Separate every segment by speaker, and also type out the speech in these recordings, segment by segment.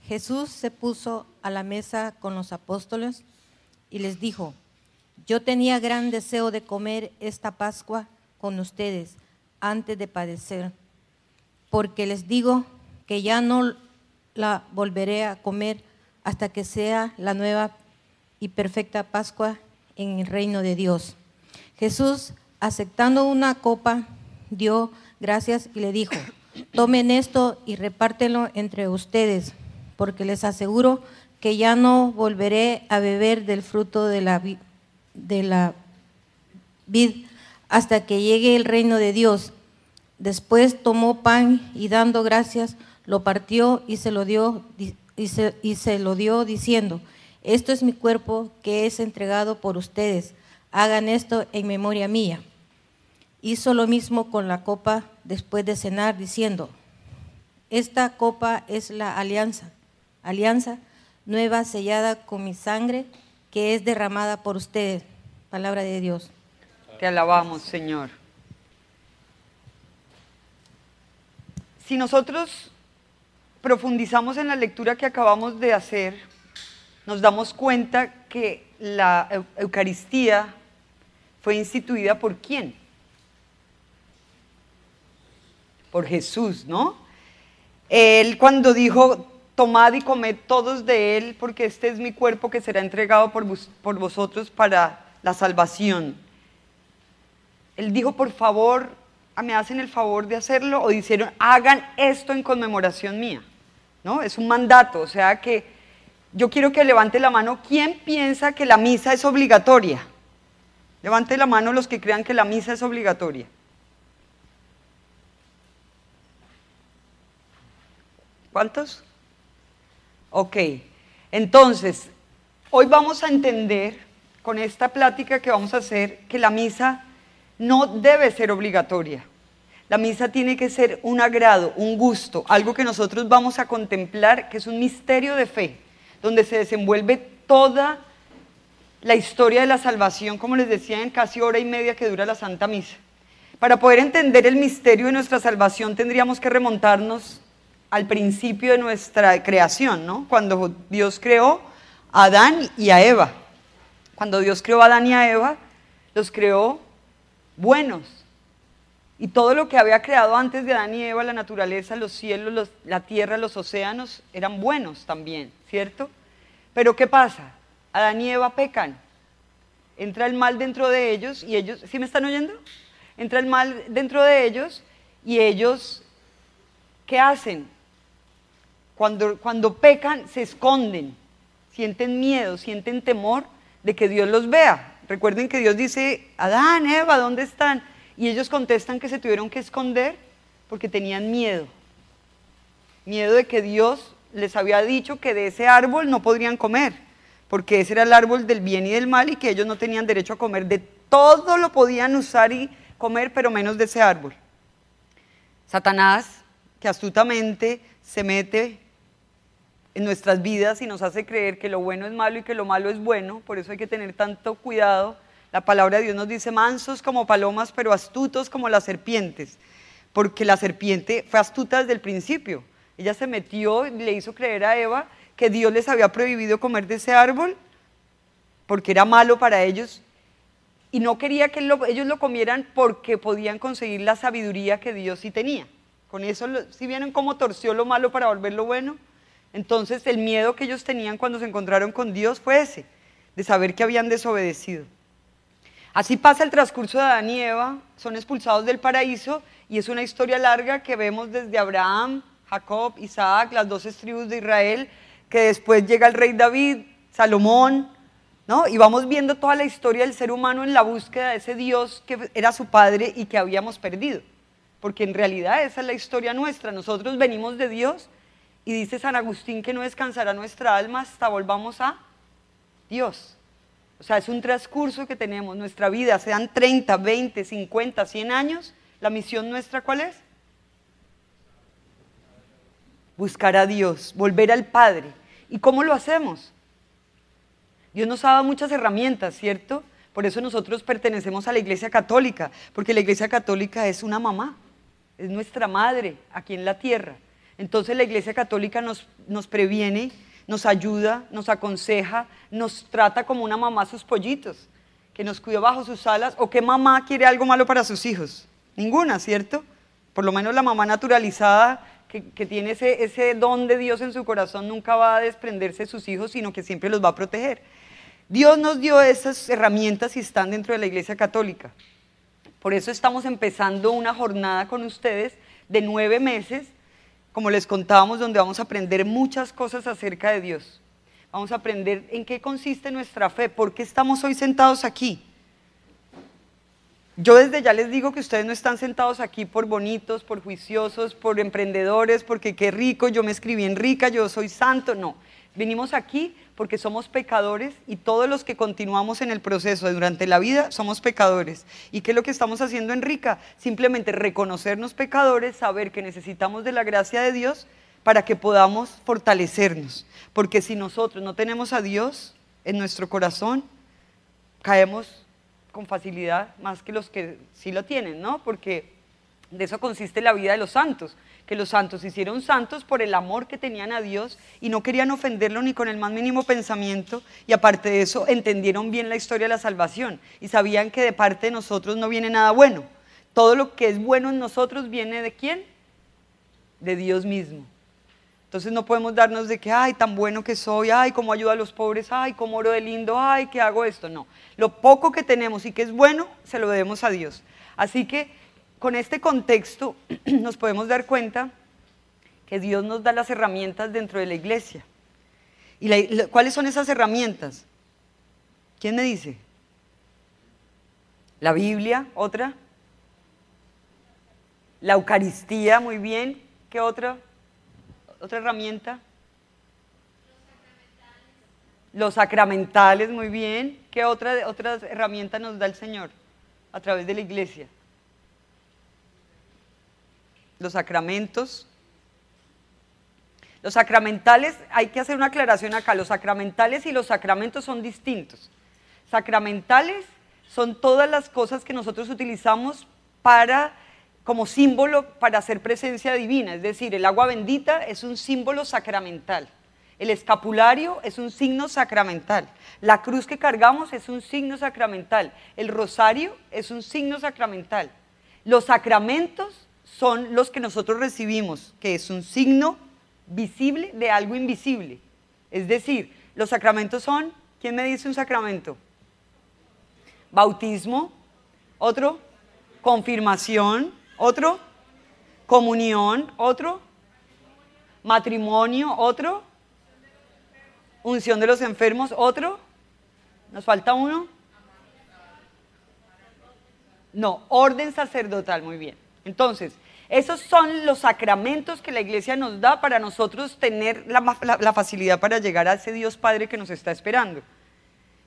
Speaker 1: Jesús se puso a la mesa con los apóstoles y les dijo: yo tenía gran deseo de comer esta Pascua con ustedes antes de padecer, porque les digo que ya no la volveré a comer hasta que sea la nueva y perfecta Pascua en el reino de Dios. Jesús, aceptando una copa, dio gracias y le dijo: tomen esto y repártelo entre ustedes, porque les aseguro que ya no volveré a beber del fruto de la vid hasta que llegue el reino de Dios. Después tomó pan y dando gracias, lo partió y se lo dio diciendo: esto es mi cuerpo que es entregado por ustedes, hagan esto en memoria mía. Hizo lo mismo con la copa después de cenar, diciendo: esta copa es la alianza nueva sellada con mi sangre, que es derramada por ustedes. Palabra de Dios.
Speaker 2: Te alabamos, Señor. Si nosotros profundizamos en la lectura que acabamos de hacer, nos damos cuenta que la Eucaristía fue instituida ¿por quién? Por Jesús, ¿no? Él cuando dijo: tomad y comed todos de él, porque este es mi cuerpo que será entregado por vosotros para la salvación. Él dijo: por favor, ¿me hacen el favor de hacerlo? O dijeron: hagan esto en conmemoración mía, ¿no? Es un mandato, o sea que yo quiero que levante la mano. ¿Quién piensa que la misa es obligatoria? Levante la mano los que crean que la misa es obligatoria. ¿Cuántos? Ok, entonces, hoy vamos a entender, con esta plática que vamos a hacer, que la misa no debe ser obligatoria. La misa tiene que ser un agrado, un gusto, algo que nosotros vamos a contemplar, que es un misterio de fe, donde se desenvuelve toda la historia de la salvación, como les decía, en casi hora y media que dura la Santa Misa. Para poder entender el misterio de nuestra salvación tendríamos que remontarnos al principio de nuestra creación, ¿no? Cuando Dios creó a Adán y a Eva. Cuando Dios creó a Adán y a Eva, los creó buenos. Y todo lo que había creado antes de Adán y Eva, la naturaleza, los cielos, la tierra, los océanos, eran buenos también, ¿cierto? Pero ¿qué pasa? Adán y Eva pecan. Entra el mal dentro de ellos y ellos, ¿sí me están oyendo? Entra el mal dentro de ellos y ellos, ¿qué hacen? Cuando pecan, se esconden, sienten miedo, sienten temor de que Dios los vea. Recuerden que Dios dice: Adán, Eva, ¿dónde están? Y ellos contestan que se tuvieron que esconder porque tenían miedo. Miedo de que Dios les había dicho que de ese árbol no podrían comer, porque ese era el árbol del bien y del mal y que ellos no tenían derecho a comer. De todo lo podían usar y comer, pero menos de ese árbol. Satanás, que astutamente se mete en nuestras vidas y nos hace creer que lo bueno es malo y que lo malo es bueno, por eso hay que tener tanto cuidado. La palabra de Dios nos dice: mansos como palomas, pero astutos como las serpientes, porque la serpiente fue astuta desde el principio. Ella se metió y le hizo creer a Eva que Dios les había prohibido comer de ese árbol porque era malo para ellos y no quería que ellos lo comieran porque podían conseguir la sabiduría que Dios sí tenía. Con eso, ¿sí vieron cómo torció lo malo para volverlo bueno? Entonces el miedo que ellos tenían cuando se encontraron con Dios fue ese, de saber que habían desobedecido. Así pasa el transcurso de Adán y Eva, son expulsados del paraíso y es una historia larga que vemos desde Abraham, Jacob, Isaac, las 12 tribus de Israel, que después llega el rey David, Salomón, ¿no? Y vamos viendo toda la historia del ser humano en la búsqueda de ese Dios que era su padre y que habíamos perdido, porque en realidad esa es la historia nuestra. Nosotros venimos de Dios y dice San Agustín que no descansará nuestra alma hasta volvamos a Dios. O sea, es un transcurso que tenemos, nuestra vida, sean 30, 20, 50, 100 años, la misión nuestra, ¿cuál es? Buscar a Dios, volver al Padre. ¿Y cómo lo hacemos? Dios nos ha dado muchas herramientas, ¿cierto? Por eso nosotros pertenecemos a la Iglesia Católica, porque la Iglesia Católica es una mamá, es nuestra madre aquí en la tierra. Entonces la Iglesia Católica nos previene, nos ayuda, nos aconseja, nos trata como una mamá a sus pollitos, que nos cuida bajo sus alas. ¿O qué mamá quiere algo malo para sus hijos? Ninguna, ¿cierto? Por lo menos la mamá naturalizada que tiene ese don de Dios en su corazón nunca va a desprenderse de sus hijos, sino que siempre los va a proteger. Dios nos dio esas herramientas y están dentro de la Iglesia Católica. Por eso estamos empezando una jornada con ustedes de 9 meses, como les contábamos, donde vamos a aprender muchas cosas acerca de Dios. Vamos a aprender en qué consiste nuestra fe, por qué estamos hoy sentados aquí. Yo desde ya les digo que ustedes no están sentados aquí por bonitos, por juiciosos, por emprendedores, porque qué rico, yo me escribí en rica, yo soy santo, no. Venimos aquí porque somos pecadores y todos los que continuamos en el proceso durante la vida somos pecadores. ¿Y qué es lo que estamos haciendo en rica? Simplemente reconocernos pecadores, saber que necesitamos de la gracia de Dios para que podamos fortalecernos. Porque si nosotros no tenemos a Dios en nuestro corazón, caemos con facilidad más que los que sí lo tienen, ¿no? Porque de eso consiste la vida de los santos, que los santos se hicieron santos por el amor que tenían a Dios y no querían ofenderlo ni con el más mínimo pensamiento, y aparte de eso entendieron bien la historia de la salvación y sabían que de parte de nosotros no viene nada bueno. Todo lo que es bueno en nosotros viene ¿de quién? De Dios mismo. Entonces no podemos darnos de que, ay, tan bueno que soy, ay, cómo ayudo a los pobres, ay, cómo oro de lindo, ay, que hago esto. No, lo poco que tenemos y que es bueno, se lo debemos a Dios. Así que con este contexto nos podemos dar cuenta que Dios nos da las herramientas dentro de la iglesia. ¿Y cuáles son esas herramientas? ¿Quién me dice? La Biblia, ¿otra? La Eucaristía, muy bien. ¿Qué otra? ¿Otra herramienta? Los sacramentales, muy bien. ¿Qué otra herramienta nos da el Señor a través de la iglesia? Los sacramentos. Los sacramentales, hay que hacer una aclaración acá, los sacramentales y los sacramentos son distintos. Sacramentales son todas las cosas que nosotros utilizamos como símbolo para hacer presencia divina, es decir, el agua bendita es un símbolo sacramental, el escapulario es un signo sacramental, la cruz que cargamos es un signo sacramental, el rosario es un signo sacramental. Los sacramentos son los que nosotros recibimos, que es un signo visible de algo invisible. Es decir, los sacramentos son, ¿quién me dice un sacramento? Bautismo, otro, confirmación, otro, comunión, otro, matrimonio, otro, unción de los enfermos, otro, ¿nos falta uno? No, orden sacerdotal, muy bien. Entonces, esos son los sacramentos que la iglesia nos da para nosotros tener la facilidad para llegar a ese Dios Padre que nos está esperando.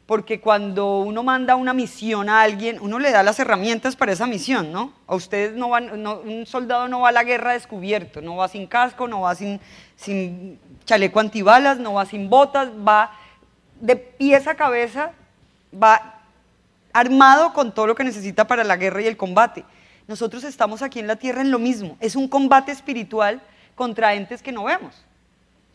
Speaker 2: Porque cuando uno manda una misión a alguien, uno le da las herramientas para esa misión, ¿no? A ustedes un soldado no va a la guerra descubierto, no va sin casco, no va sin chaleco antibalas, no va sin botas, va de pies a cabeza, va armado con todo lo que necesita para la guerra y el combate. Nosotros estamos aquí en la tierra en lo mismo, es un combate espiritual contra entes que no vemos.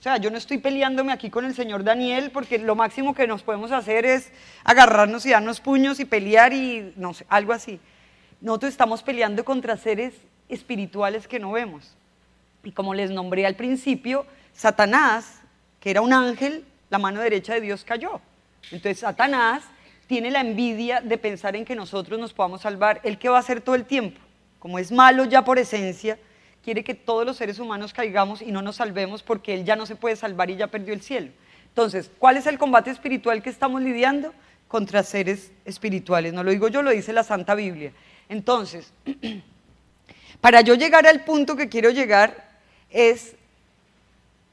Speaker 2: O sea, yo no estoy peleándome aquí con el señor Daniel porque lo máximo que nos podemos hacer es agarrarnos y darnos puños y pelear y no sé, algo así. Nosotros estamos peleando contra seres espirituales que no vemos. Y como les nombré al principio, Satanás, que era un ángel, la mano derecha de Dios cayó. Entonces Satanás tiene la envidia de pensar en que nosotros nos podamos salvar. ¿Él qué va a hacer todo el tiempo? Como es malo ya por esencia, quiere que todos los seres humanos caigamos y no nos salvemos porque él ya no se puede salvar y ya perdió el cielo. Entonces, ¿cuál es el combate espiritual que estamos lidiando? Contra seres espirituales. No lo digo yo, lo dice la Santa Biblia. Entonces, para yo llegar al punto que quiero llegar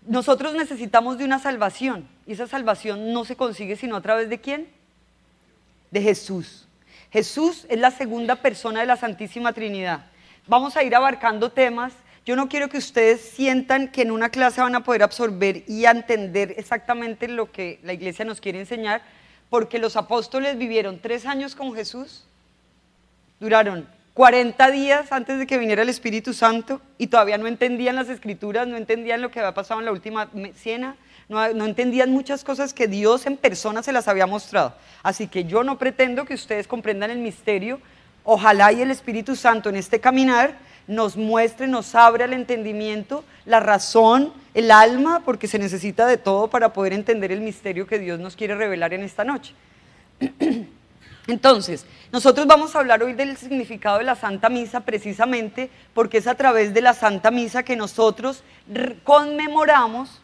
Speaker 2: nosotros necesitamos de una salvación, y esa salvación no se consigue sino a través de ¿quién? De Jesús. Jesús es la segunda persona de la Santísima Trinidad. Vamos a ir abarcando temas. Yo no quiero que ustedes sientan que en una clase van a poder absorber y entender exactamente lo que la iglesia nos quiere enseñar, porque los apóstoles vivieron 3 años con Jesús, duraron 40 días antes de que viniera el Espíritu Santo y todavía no entendían las Escrituras, no entendían lo que había pasado en la última cena, no entendían muchas cosas que Dios en persona se las había mostrado. Así que yo no pretendo que ustedes comprendan el misterio. Ojalá y el Espíritu Santo en este caminar nos muestre, nos abra el entendimiento, la razón, el alma, porque se necesita de todo para poder entender el misterio que Dios nos quiere revelar en esta noche. Entonces, nosotros vamos a hablar hoy del significado de la Santa Misa precisamente porque es a través de la Santa Misa que nosotros conmemoramos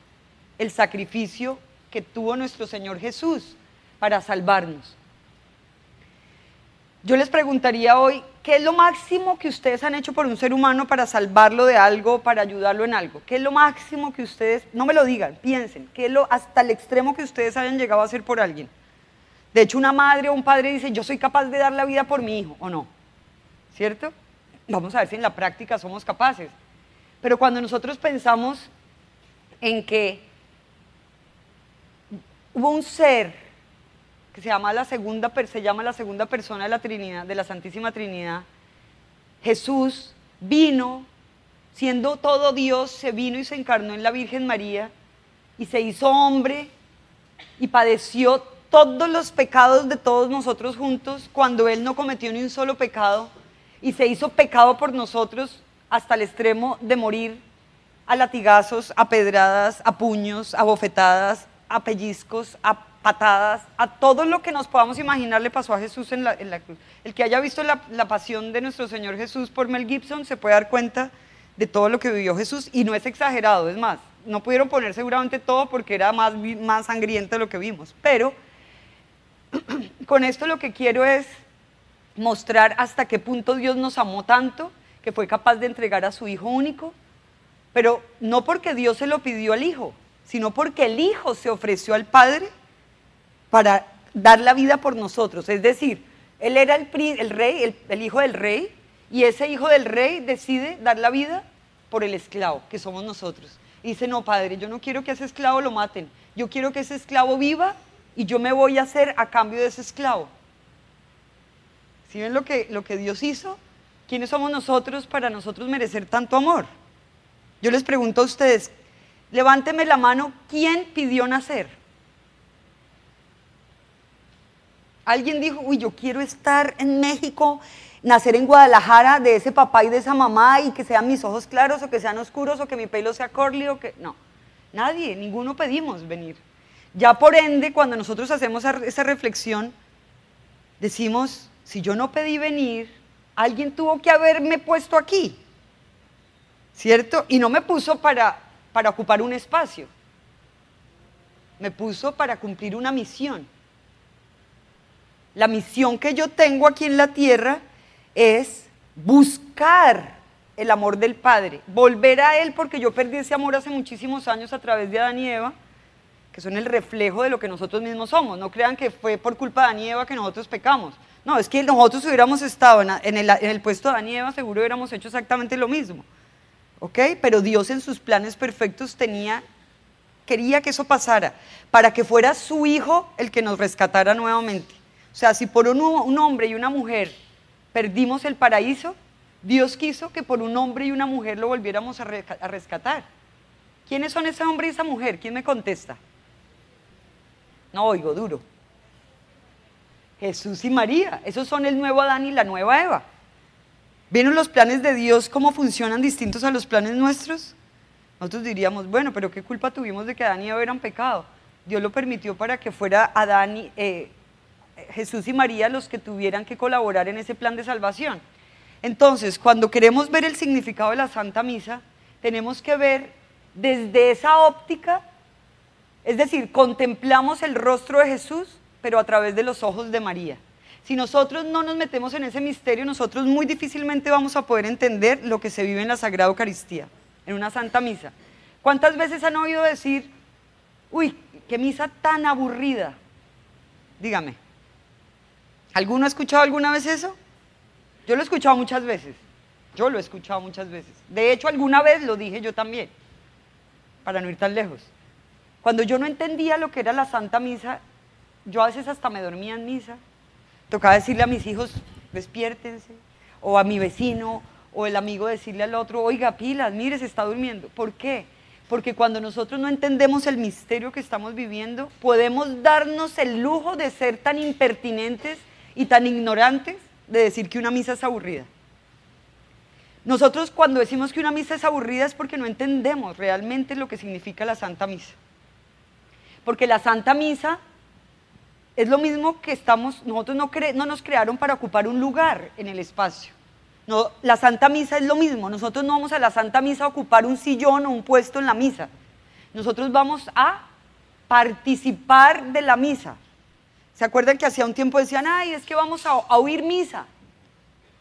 Speaker 2: el sacrificio que tuvo nuestro Señor Jesús para salvarnos. Yo les preguntaría hoy, ¿qué es lo máximo que ustedes han hecho por un ser humano para salvarlo de algo, para ayudarlo en algo? ¿Qué es lo máximo que ustedes, no me lo digan, piensen, qué es lo hasta el extremo que ustedes hayan llegado a hacer por alguien? De hecho, una madre o un padre dice, yo soy capaz de dar la vida por mi hijo, ¿o no? ¿Cierto? Vamos a ver si en la práctica somos capaces. Pero cuando nosotros pensamos en que hubo un ser que se llama la segunda persona de la Trinidad, de la Santísima Trinidad, Jesús vino, siendo todo Dios, se vino y se encarnó en la Virgen María y se hizo hombre y padeció todos los pecados de todos nosotros juntos cuando Él no cometió ni un solo pecado y se hizo pecado por nosotros hasta el extremo de morir a latigazos, a pedradas, a puños, a bofetadas, a pellizcos, a patadas, a todo lo que nos podamos imaginar le pasó a Jesús en la cruz. El que haya visto la pasión de nuestro Señor Jesús por Mel Gibson se puede dar cuenta de todo lo que vivió Jesús y no es exagerado, es más, no pudieron poner seguramente todo porque era más sangriento de lo que vimos, pero con esto lo que quiero es mostrar hasta qué punto Dios nos amó tanto que fue capaz de entregar a su Hijo único, pero no porque Dios se lo pidió al Hijo, sino porque el Hijo se ofreció al Padre para dar la vida por nosotros. Es decir, Él era el rey, el hijo del rey, y ese hijo del rey decide dar la vida por el esclavo, que somos nosotros. Y dice, no, Padre, yo no quiero que a ese esclavo lo maten, yo quiero que ese esclavo viva y yo me voy a hacer a cambio de ese esclavo. ¿Sí ven lo que Dios hizo? ¿Quiénes somos nosotros para nosotros merecer tanto amor? Yo les pregunto a ustedes, levánteme la mano, ¿quién pidió nacer? Alguien dijo, uy, yo quiero estar en México, nacer en Guadalajara de ese papá y de esa mamá y que sean mis ojos claros o que sean oscuros o que mi pelo sea curly o que... No, nadie, ninguno pedimos venir. Ya por ende, cuando nosotros hacemos esa reflexión, decimos, si yo no pedí venir, alguien tuvo que haberme puesto aquí, ¿cierto? Y no me puso para ocupar un espacio, me puso para cumplir una misión. La misión que yo tengo aquí en la tierra es buscar el amor del Padre, volver a Él, porque yo perdí ese amor hace muchísimos años a través de Adán y Eva, que son el reflejo de lo que nosotros mismos somos. No crean que fue por culpa de Adán y Eva que nosotros pecamos. No, es que nosotros hubiéramos estado en el puesto de Adán y Eva, seguro hubiéramos hecho exactamente lo mismo. ¿Ok? Pero Dios en sus planes perfectos quería que eso pasara, para que fuera su Hijo el que nos rescatara nuevamente. O sea, si por un hombre y una mujer perdimos el paraíso, Dios quiso que por un hombre y una mujer lo volviéramos a rescatar. ¿Quiénes son ese hombre y esa mujer? ¿Quién me contesta? No oigo duro. Jesús y María, esos son el nuevo Adán y la nueva Eva. ¿Vieron los planes de Dios cómo funcionan distintos a los planes nuestros? Nosotros diríamos, bueno, pero ¿qué culpa tuvimos de que Adán y Eva eran pecado? Dios lo permitió para que fuera Jesús y María los que tuvieran que colaborar en ese plan de salvación. Entonces, cuando queremos ver el significado de la Santa Misa, tenemos que ver desde esa óptica, es decir, contemplamos el rostro de Jesús, pero a través de los ojos de María. Si nosotros no nos metemos en ese misterio, nosotros muy difícilmente vamos a poder entender lo que se vive en la Sagrada Eucaristía, en una Santa Misa. ¿Cuántas veces han oído decir, uy, qué misa tan aburrida? Dígame. ¿Alguno ha escuchado alguna vez eso? Yo lo he escuchado muchas veces. De hecho, alguna vez lo dije yo también, para no ir tan lejos. Cuando yo no entendía lo que era la Santa Misa, yo a veces hasta me dormía en misa. Tocaba decirle a mis hijos, despiértense. o a mi vecino, o el amigo decirle al otro, oiga, pilas, mire, se está durmiendo. ¿Por qué? Porque cuando nosotros no entendemos el misterio que estamos viviendo, podemos darnos el lujo de ser tan impertinentes y tan ignorantes de decir que una misa es aburrida. Nosotros cuando decimos que una misa es aburrida es porque no entendemos realmente lo que significa la Santa Misa. Porque la Santa Misa es lo mismo que nosotros no nos crearon para ocupar un lugar en el espacio. No, la Santa Misa es lo mismo, nosotros no vamos a la Santa Misa a ocupar un sillón o un puesto en la misa. Nosotros vamos a participar de la misa. ¿Se acuerdan que hacía un tiempo decían, ay, es que vamos a oír misa?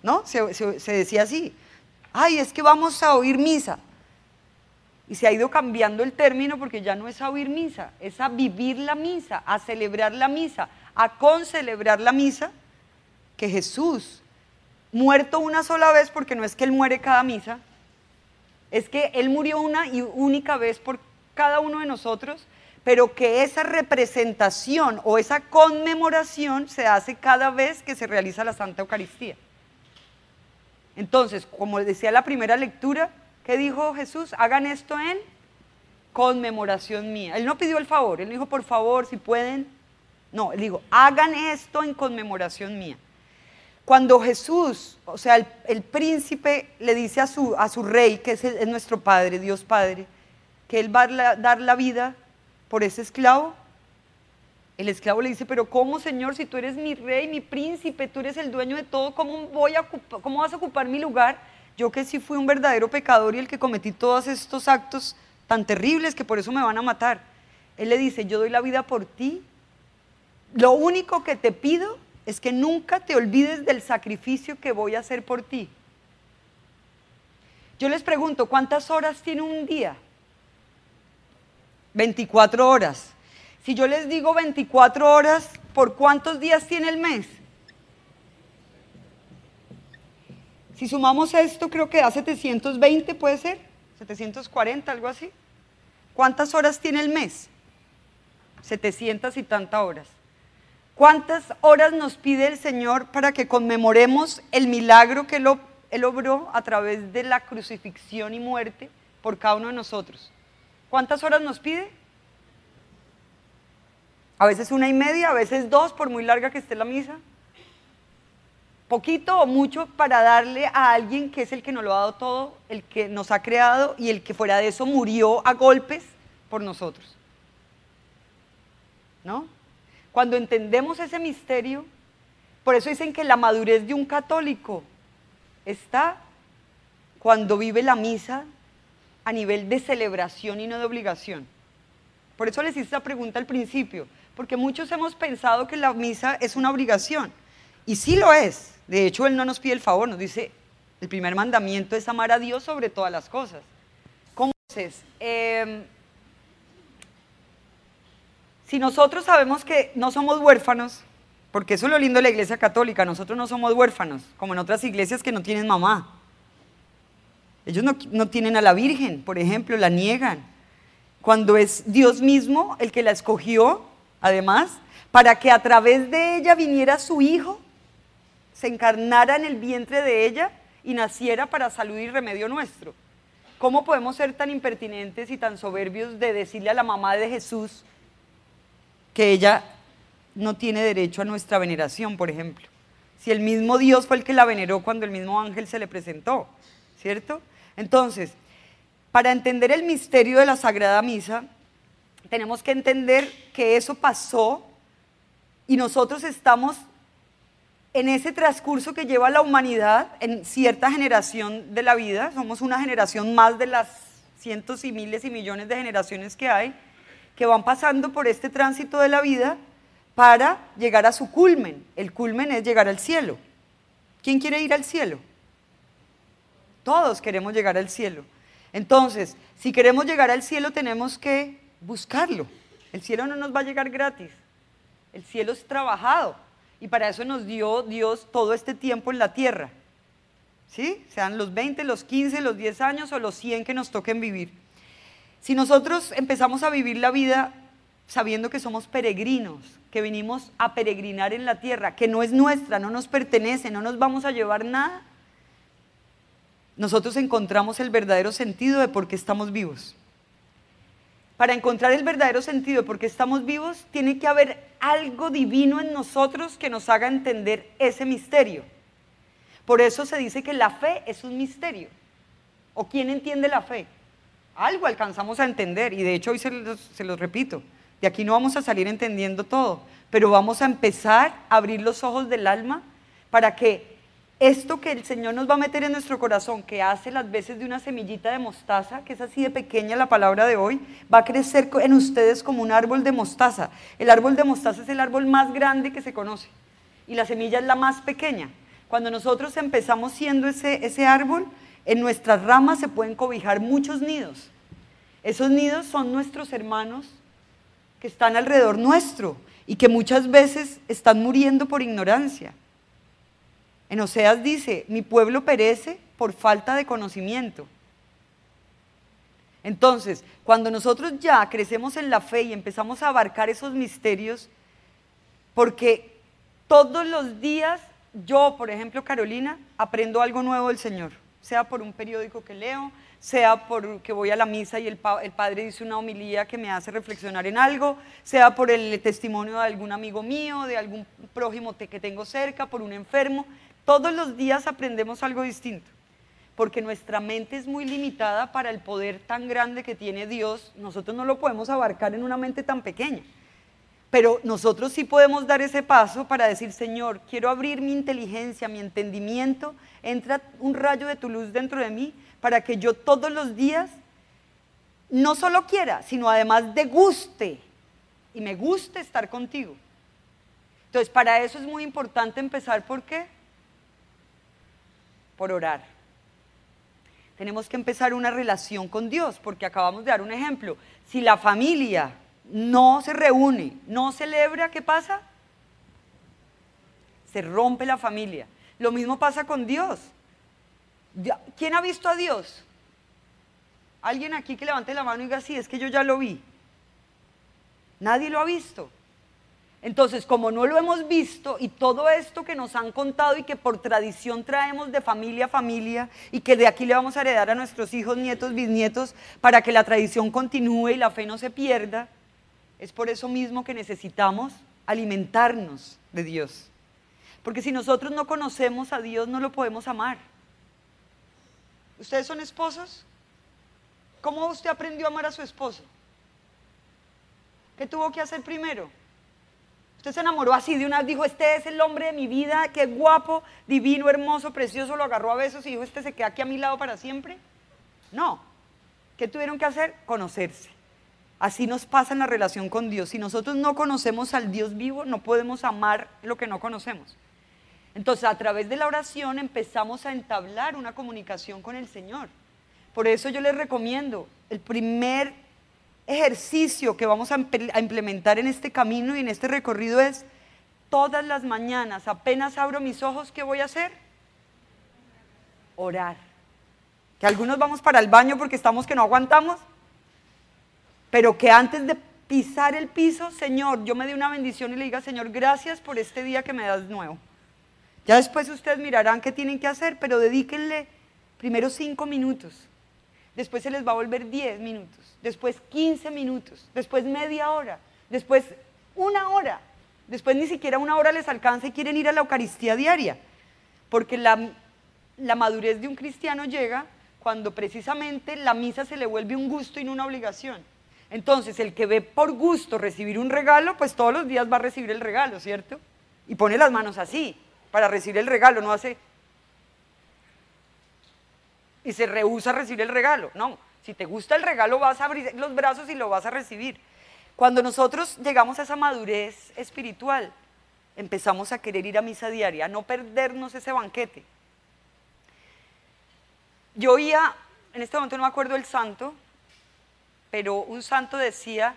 Speaker 2: ¿No? Se decía así, ay, es que vamos a oír misa. Y se ha ido cambiando el término porque ya no es a oír misa, es a vivir la misa, a celebrar la misa, a concelebrar la misa, que Jesús, muerto una sola vez, porque no es que Él muere cada misa, es que Él murió una y única vez por cada uno de nosotros, pero que esa representación o esa conmemoración se hace cada vez que se realiza la Santa Eucaristía. Entonces, como decía la primera lectura, ¿qué dijo Jesús? Hagan esto en conmemoración mía. Él no pidió el favor, Él dijo, por favor, si pueden. No, Él dijo, hagan esto en conmemoración mía. Cuando Jesús, o sea, el príncipe le dice a su rey, que es nuestro Padre, Dios Padre, que Él va a dar la vida por ese esclavo, el esclavo le dice, pero ¿cómo, Señor, si tú eres mi rey, mi príncipe, tú eres el dueño de todo, ¿cómo vas a ocupar mi lugar? Yo que sí fui un verdadero pecador y el que cometí todos estos actos tan terribles que por eso me van a matar. Él le dice, yo doy la vida por ti, lo único que te pido es que nunca te olvides del sacrificio que voy a hacer por ti. Yo les pregunto, ¿cuántas horas tiene un día? 24 horas. Si yo les digo 24 horas, ¿por cuántos días tiene el mes? Si sumamos esto, creo que da 720, ¿puede ser? 740, algo así. ¿Cuántas horas tiene el mes? 700 y tantas horas. ¿Cuántas horas nos pide el Señor para que conmemoremos el milagro que Él obró a través de la crucifixión y muerte por cada uno de nosotros? ¿Cuántas horas nos pide? A veces 1:30, a veces 2, por muy larga que esté la misa. Poquito o mucho para darle a alguien que es el que nos lo ha dado todo, el que nos ha creado y el que fuera de eso murió a golpes por nosotros. ¿No? Cuando entendemos ese misterio, por eso dicen que la madurez de un católico está cuando vive la misa a nivel de celebración y no de obligación. Por eso les hice esa pregunta al principio, porque muchos hemos pensado que la misa es una obligación, y sí lo es. De hecho, Él no nos pide el favor, nos dice, el primer mandamiento es amar a Dios sobre todas las cosas. Entonces, si nosotros sabemos que no somos huérfanos, porque eso es lo lindo de la Iglesia Católica, nosotros no somos huérfanos, como en otras iglesias que no tienen mamá. Ellos no tienen a la Virgen, por ejemplo, la niegan. Cuando es Dios mismo el que la escogió, además, para que a través de ella viniera su Hijo, se encarnara en el vientre de ella y naciera para salud y remedio nuestro. ¿Cómo podemos ser tan impertinentes y tan soberbios de decirle a la mamá de Jesús que ella no tiene derecho a nuestra veneración, por ejemplo? Si el mismo Dios fue el que la veneró cuando el mismo ángel se le presentó, ¿cierto? Entonces, para entender el misterio de la Sagrada Misa, tenemos que entender que eso pasó y nosotros estamos en ese transcurso que lleva la humanidad en cierta generación de la vida. Somos una generación más de las cientos y miles y millones de generaciones que hay, que van pasando por este tránsito de la vida para llegar a su culmen. El culmen es llegar al cielo. ¿Quién quiere ir al cielo? Todos queremos llegar al cielo. Entonces, si queremos llegar al cielo tenemos que buscarlo. El cielo no nos va a llegar gratis. El cielo es trabajado y para eso nos dio Dios todo este tiempo en la tierra. ¿Sí? Sean los 20, los 15, los 10 años o los 100 que nos toquen vivir. Si nosotros empezamos a vivir la vida sabiendo que somos peregrinos, que venimos a peregrinar en la tierra, que no es nuestra, no nos pertenece, no nos vamos a llevar nada, nosotros encontramos el verdadero sentido de por qué estamos vivos. Para encontrar el verdadero sentido de por qué estamos vivos, tiene que haber algo divino en nosotros que nos haga entender ese misterio. Por eso se dice que la fe es un misterio. ¿O quién entiende la fe? Algo alcanzamos a entender, y de hecho hoy se los repito, de aquí no vamos a salir entendiendo todo, pero vamos a empezar a abrir los ojos del alma para que esto que el Señor nos va a meter en nuestro corazón, que hace las veces de una semillita de mostaza, que es así de pequeña la palabra de hoy, va a crecer en ustedes como un árbol de mostaza. El árbol de mostaza es el árbol más grande que se conoce, y la semilla es la más pequeña. Cuando nosotros empezamos siendo ese árbol, en nuestras ramas se pueden cobijar muchos nidos. Esos nidos son nuestros hermanos que están alrededor nuestro y que muchas veces están muriendo por ignorancia. En Oseas dice, mi pueblo perece por falta de conocimiento. Entonces, cuando nosotros ya crecemos en la fe y empezamos a abarcar esos misterios, porque todos los días yo, por ejemplo, Carolina, aprendo algo nuevo del Señor, sea por un periódico que leo, sea porque voy a la misa y el padre dice una homilía que me hace reflexionar en algo, sea por el testimonio de algún amigo mío, de algún prójimo que tengo cerca, por un enfermo. Todos los días aprendemos algo distinto, porque nuestra mente es muy limitada para el poder tan grande que tiene Dios. Nosotros no lo podemos abarcar en una mente tan pequeña, pero nosotros sí podemos dar ese paso para decir, Señor, quiero abrir mi inteligencia, mi entendimiento, entra un rayo de tu luz dentro de mí, para que yo todos los días no solo quiera, sino además deguste, y me guste estar contigo. Entonces, para eso es muy importante empezar, ¿por qué? Por orar. Tenemos que empezar una relación con Dios, porque acabamos de dar un ejemplo. Si la familia no se reúne, no celebra, ¿qué pasa? Se rompe la familia. Lo mismo pasa con Dios. ¿Quién ha visto a Dios? Alguien aquí que levante la mano y diga, sí, es que yo ya lo vi. Nadie lo ha visto. Entonces, como no lo hemos visto, y todo esto que nos han contado y que por tradición traemos de familia a familia, y que de aquí le vamos a heredar a nuestros hijos, nietos, bisnietos, para que la tradición continúe y la fe no se pierda, es por eso mismo que necesitamos alimentarnos de Dios. Porque si nosotros no conocemos a Dios, no lo podemos amar. ¿Ustedes son esposos? ¿Cómo usted aprendió a amar a su esposo? ¿Qué tuvo que hacer primero? Usted se enamoró así de una vez, dijo, este es el hombre de mi vida, qué guapo, divino, hermoso, precioso, lo agarró a besos y dijo, este se queda aquí a mi lado para siempre. No. ¿Qué tuvieron que hacer? Conocerse. Así nos pasa en la relación con Dios. Si nosotros no conocemos al Dios vivo, no podemos amar lo que no conocemos. Entonces, a través de la oración empezamos a entablar una comunicación con el Señor. Por eso yo les recomiendo, el primer ejercicio que vamos a implementar en este camino y en este recorrido es, todas las mañanas, apenas abro mis ojos, ¿qué voy a hacer? Orar. Que algunos vamos para el baño porque estamos que no aguantamos, pero que antes de pisar el piso, Señor, yo me dé una bendición y le diga, Señor, gracias por este día que me das nuevo. Ya después ustedes mirarán qué tienen que hacer, pero dedíquenle primero 5 minutos, después se les va a volver 10 minutos, después 15 minutos, después media hora, después 1 hora, después ni siquiera 1 hora les alcanza y quieren ir a la Eucaristía diaria, porque la madurez de un cristiano llega cuando precisamente la misa se le vuelve un gusto y no una obligación. Entonces el que ve por gusto recibir un regalo, pues todos los días va a recibir el regalo, ¿cierto? Y pone las manos así para recibir el regalo, no hace y se rehúsa a recibir el regalo. No, si te gusta el regalo vas a abrir los brazos y lo vas a recibir. Cuando nosotros llegamos a esa madurez espiritual, empezamos a querer ir a misa diaria, a no perdernos ese banquete. Yo oía, en este momento no me acuerdo el santo, pero un santo decía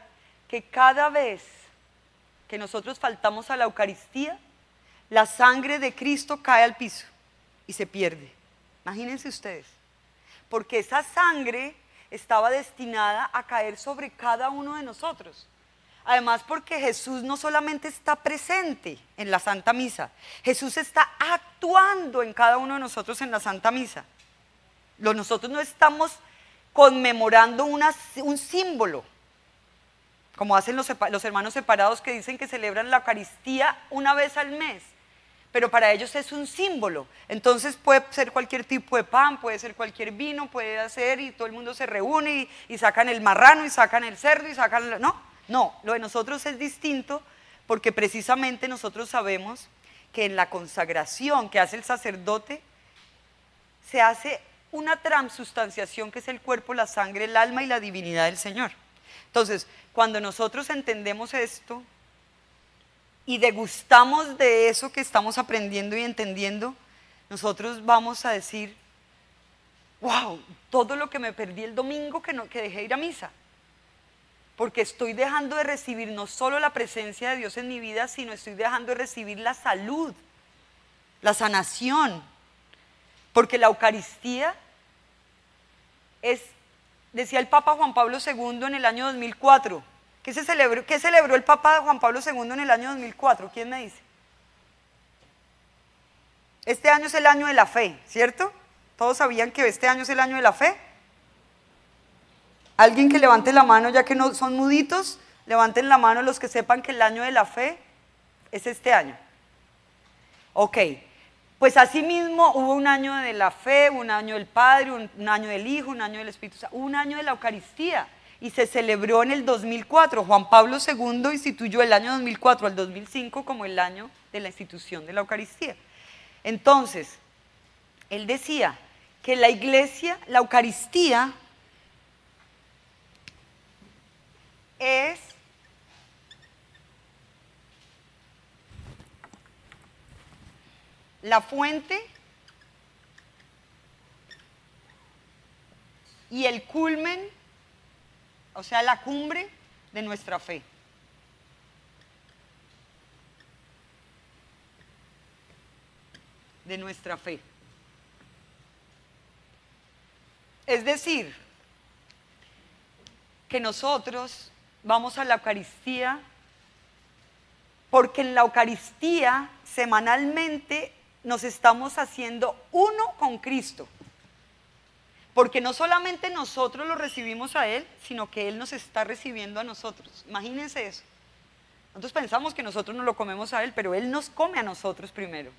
Speaker 2: que cada vez que nosotros faltamos a la Eucaristía, la sangre de Cristo cae al piso y se pierde. Imagínense ustedes, porque esa sangre estaba destinada a caer sobre cada uno de nosotros. Además, porque Jesús no solamente está presente en la Santa Misa, Jesús está actuando en cada uno de nosotros en la Santa Misa. Nosotros no estamos conmemorando un símbolo, como hacen los hermanos separados que dicen que celebran la Eucaristía una vez al mes, pero para ellos es un símbolo. Entonces puede ser cualquier tipo de pan, puede ser cualquier vino, puede hacer, y todo el mundo se reúne y sacan el marrano y sacan el cerdo y sacan... No, lo de nosotros es distinto, porque precisamente nosotros sabemos que en la consagración que hace el sacerdote se hace una transubstanciación, que es el cuerpo, la sangre, el alma y la divinidad del Señor. Entonces, cuando nosotros entendemos esto y degustamos de eso que estamos aprendiendo y entendiendo, nosotros vamos a decir, wow, todo lo que me perdí el domingo que dejé de ir a misa, porque estoy dejando de recibir no solo la presencia de Dios en mi vida, sino estoy dejando de recibir la salud, la sanación, porque la Eucaristía es, decía el Papa Juan Pablo II en el año 2004, ¿qué celebró el Papa Juan Pablo II en el año 2004? ¿Quién me dice? Este año es el año de la fe, ¿cierto? ¿Todos sabían que este año es el año de la fe? Alguien que levante la mano, ya que no son muditos, levanten la mano los que sepan que el año de la fe es este año. Ok, pues así mismo hubo un año de la fe, un año del Padre, un año del Hijo, un año del Espíritu Santo, un año de la Eucaristía, y se celebró en el 2004. Juan Pablo II instituyó el año 2004 al 2005 como el año de la institución de la Eucaristía. Entonces, él decía que la iglesia, la Eucaristía, es la fuente y el culmen, o sea, la cumbre de nuestra fe. De nuestra fe. Es decir, que nosotros vamos a la Eucaristía porque en la Eucaristía semanalmente nos estamos haciendo uno con Cristo, porque no solamente nosotros lo recibimos a Él, sino que Él nos está recibiendo a nosotros. Imagínense eso. Nosotros pensamos que nosotros nos lo comemos a Él, pero Él nos come a nosotros primero.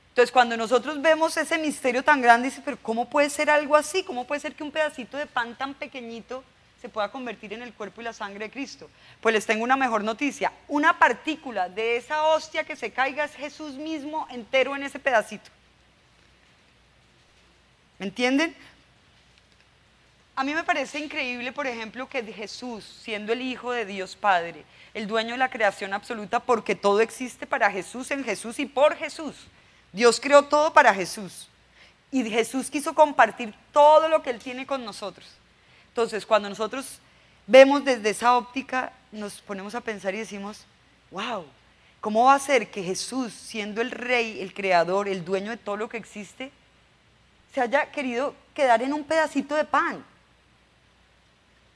Speaker 2: Entonces, cuando nosotros vemos ese misterio tan grande, dice, pero ¿cómo puede ser algo así? ¿Cómo puede ser que un pedacito de pan tan pequeñito se pueda convertir en el cuerpo y la sangre de Cristo? Pues les tengo una mejor noticia. Una partícula de esa hostia que se caiga es Jesús mismo entero en ese pedacito. ¿Me entienden? A mí me parece increíble, por ejemplo, que Jesús, siendo el Hijo de Dios Padre, el dueño de la creación absoluta, porque todo existe para Jesús, en Jesús y por Jesús. Dios creó todo para Jesús. Y Jesús quiso compartir todo lo que Él tiene con nosotros. Entonces, cuando nosotros vemos desde esa óptica, nos ponemos a pensar y decimos, wow, ¿cómo va a ser que Jesús, siendo el Rey, el Creador, el dueño de todo lo que existe, se haya querido quedar en un pedacito de pan?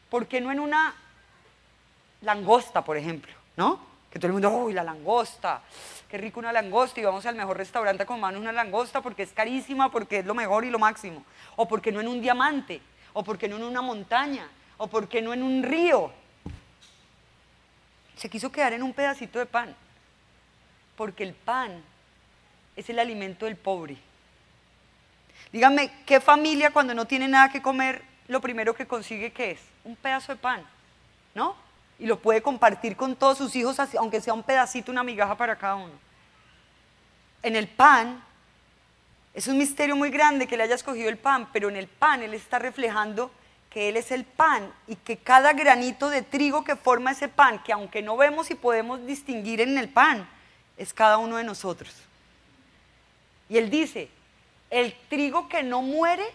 Speaker 2: ¿Por qué no en una langosta, por ejemplo? ¿No? Que todo el mundo, uy, la langosta, qué rico una langosta, y vamos al mejor restaurante a comernos una langosta porque es carísima, porque es lo mejor y lo máximo. O porque no en un diamante, o porque no en una montaña, o porque no en un río. Se quiso quedar en un pedacito de pan, porque el pan es el alimento del pobre. Díganme, ¿qué familia cuando no tiene nada que comer, lo primero que consigue qué es? Un pedazo de pan, ¿no? Y lo puede compartir con todos sus hijos, aunque sea un pedacito, una migaja para cada uno. En el pan, es un misterio muy grande que Él haya escogido el pan, pero en el pan Él está reflejando que Él es el pan y que cada granito de trigo que forma ese pan, que aunque no vemos y podemos distinguir en el pan, es cada uno de nosotros. Y Él dice, el trigo que no muere,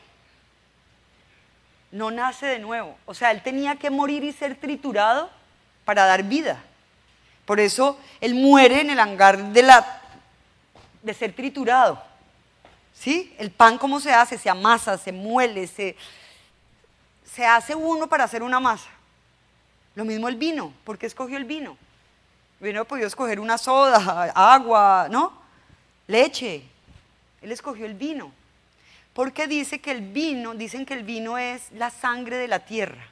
Speaker 2: no nace de nuevo. O sea, Él tenía que morir y ser triturado para dar vida. Por eso Él muere en el hangar de ser triturado. ¿Sí? El pan, ¿cómo se hace? Se amasa, se muele, se hace uno para hacer una masa. Lo mismo el vino. ¿Por qué escogió el vino? Hubiera podido escoger una soda, agua, ¿no? Leche. Él escogió el vino. Porque dicen que el vino es la sangre de la tierra.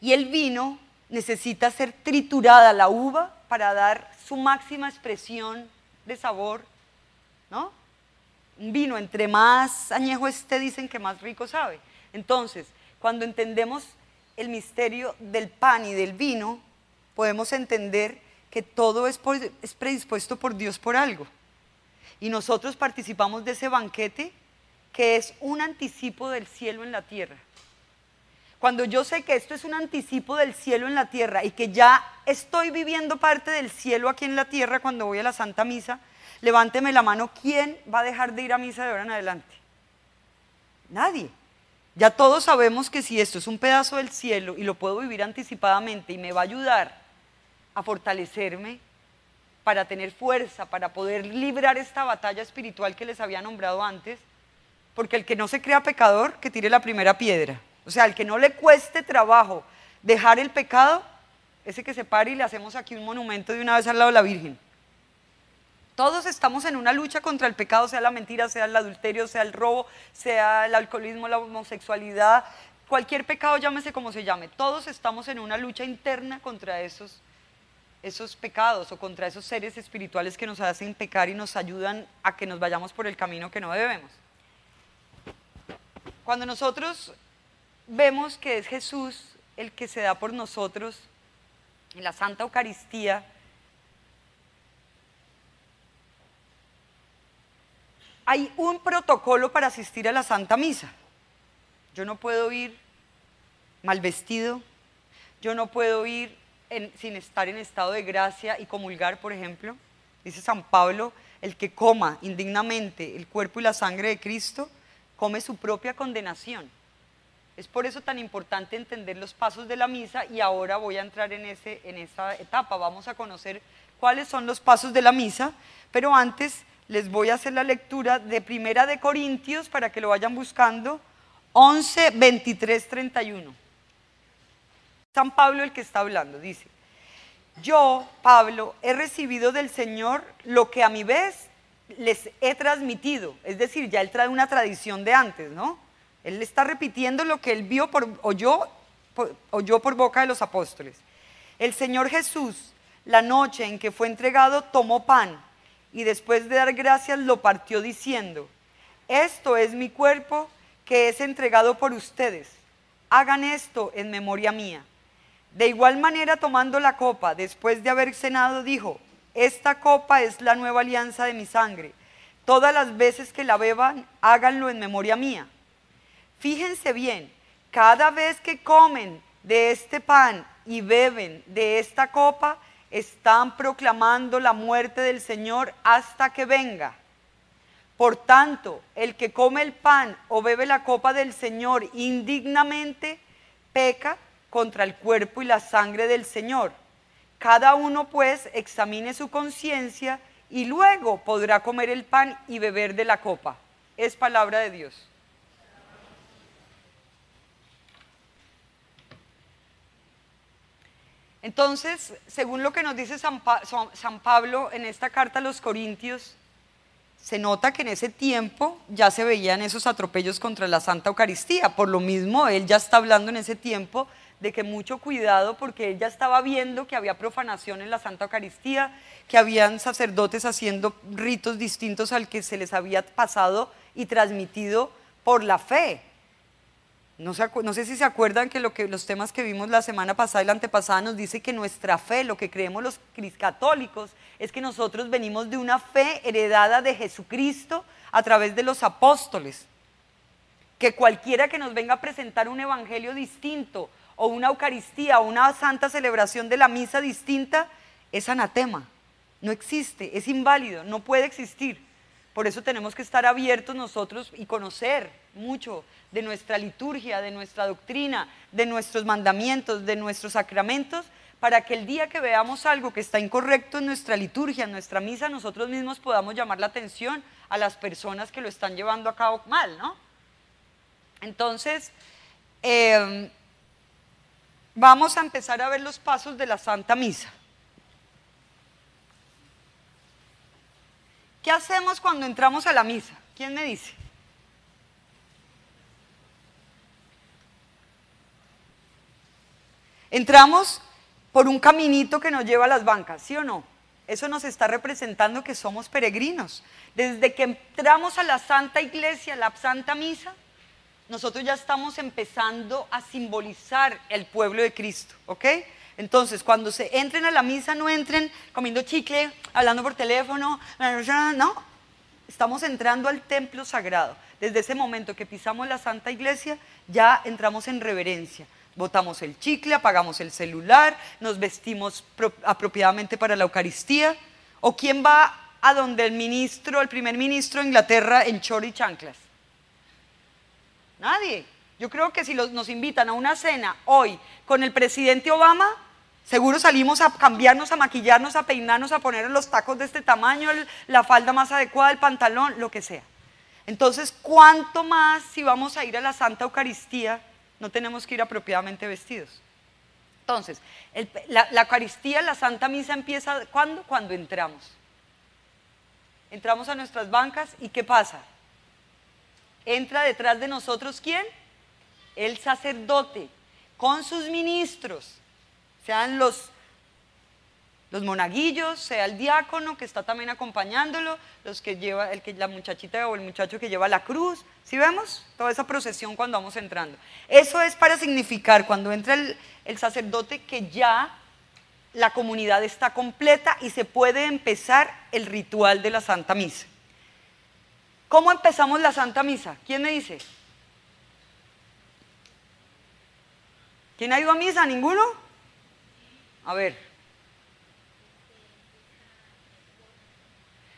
Speaker 2: Y el vino necesita ser triturada, la uva, para dar su máxima expresión de sabor, ¿no? Un vino, entre más añejo esté, dicen que más rico sabe. Entonces, cuando entendemos el misterio del pan y del vino, podemos entender que todo es predispuesto por Dios por algo. Y nosotros participamos de ese banquete que es un anticipo del cielo en la tierra. Cuando yo sé que esto es un anticipo del cielo en la tierra y que ya estoy viviendo parte del cielo aquí en la tierra cuando voy a la Santa Misa, levánteme la mano, ¿quién va a dejar de ir a misa de ahora en adelante? Nadie. Ya todos sabemos que si esto es un pedazo del cielo y lo puedo vivir anticipadamente y me va a ayudar a fortalecerme para tener fuerza, para poder librar esta batalla espiritual que les había nombrado antes, porque el que no se crea pecador, que tire la primera piedra. O sea, el que no le cueste trabajo dejar el pecado, ese que se pare y le hacemos aquí un monumento de una vez al lado de la Virgen. Todos estamos en una lucha contra el pecado, sea la mentira, sea el adulterio, sea el robo, sea el alcoholismo, la homosexualidad, cualquier pecado, llámese como se llame. Todos estamos en una lucha interna contra esos pecados o contra esos seres espirituales que nos hacen pecar y nos ayudan a que nos vayamos por el camino que no debemos. Cuando nosotros vemos que es Jesús el que se da por nosotros en la Santa Eucaristía, hay un protocolo para asistir a la Santa Misa. Yo no puedo ir mal vestido, yo no puedo ir sin estar en estado de gracia y comulgar, por ejemplo. Dice San Pablo, el que coma indignamente el cuerpo y la sangre de Cristo, come su propia condenación. Es por eso tan importante entender los pasos de la misa y ahora voy a entrar en esa etapa. Vamos a conocer cuáles son los pasos de la misa, pero antes les voy a hacer la lectura de Primera de Corintios para que lo vayan buscando, 11, 23, 31. San Pablo el que está hablando, dice: yo, Pablo, he recibido del Señor lo que a mi vez les he transmitido. Es decir, ya él trae una tradición de antes, ¿no? Él está repitiendo lo que él vio oyó por boca de los apóstoles. El Señor Jesús, la noche en que fue entregado, tomó pan y después de dar gracias lo partió diciendo: esto es mi cuerpo que es entregado por ustedes. Hagan esto en memoria mía. De igual manera, tomando la copa, después de haber cenado, dijo: esta copa es la nueva alianza de mi sangre. Todas las veces que la beban, háganlo en memoria mía. Fíjense bien, cada vez que comen de este pan y beben de esta copa, están proclamando la muerte del Señor hasta que venga. Por tanto, el que come el pan o bebe la copa del Señor indignamente, peca contra el cuerpo y la sangre del Señor. Cada uno pues examine su conciencia y luego podrá comer el pan y beber de la copa. Es palabra de Dios. Entonces, según lo que nos dice San Pablo en esta carta a los Corintios, se nota que en ese tiempo ya se veían esos atropellos contra la Santa Eucaristía. Por lo mismo, él ya está hablando en ese tiempo de que mucho cuidado, porque él ya estaba viendo que había profanación en la Santa Eucaristía, que habían sacerdotes haciendo ritos distintos al que se les había pasado y transmitido por la fe. No sé si se acuerdan que los temas que vimos la semana pasada y la antepasada nos dice que nuestra fe, lo que creemos los católicos, es que nosotros venimos de una fe heredada de Jesucristo a través de los apóstoles. Que cualquiera que nos venga a presentar un evangelio distinto o una Eucaristía o una santa celebración de la misa distinta es anatema, no existe, es inválido, no puede existir. Por eso tenemos que estar abiertos nosotros y conocer mucho de nuestra liturgia, de nuestra doctrina, de nuestros mandamientos, de nuestros sacramentos, para que el día que veamos algo que está incorrecto en nuestra liturgia, en nuestra misa, nosotros mismos podamos llamar la atención a las personas que lo están llevando a cabo mal, ¿no? Entonces, vamos a empezar a ver los pasos de la Santa Misa. ¿Qué hacemos cuando entramos a la misa? ¿Quién me dice? Entramos por un caminito que nos lleva a las bancas, ¿sí o no? Eso nos está representando que somos peregrinos. Desde que entramos a la Santa Iglesia, la Santa Misa, nosotros ya estamos empezando a simbolizar el pueblo de Cristo, ¿ok? Entonces, cuando se entren a la misa, no entren comiendo chicle, hablando por teléfono, no. Estamos entrando al templo sagrado. Desde ese momento que pisamos la Santa Iglesia, ya entramos en reverencia. Botamos el chicle, apagamos el celular, nos vestimos apropiadamente para la Eucaristía. ¿O quién va a donde el primer ministro de Inglaterra en short y chanclas? Nadie. Yo creo que si nos invitan a una cena hoy con el presidente Obama, seguro salimos a cambiarnos, a maquillarnos, a peinarnos, a poner los tacos de este tamaño, la falda más adecuada, el pantalón, lo que sea. Entonces, ¿cuánto más si vamos a ir a la Santa Eucaristía? No tenemos que ir apropiadamente vestidos. Entonces, la Eucaristía, la Santa Misa empieza ¿cuándo? Cuando entramos. Entramos a nuestras bancas y ¿qué pasa? Entra detrás de nosotros ¿quién? El sacerdote, con sus ministros, sean los monaguillos, sea el diácono que está también acompañándolo, la muchachita o el muchacho que lleva la cruz. ¿Sí vemos? Toda esa procesión cuando vamos entrando. Eso es para significar cuando entra el sacerdote que ya la comunidad está completa y se puede empezar el ritual de la Santa Misa. ¿Cómo empezamos la Santa Misa? ¿Quién me dice? ¿Quién ha ido a misa? ¿Ninguno? A ver.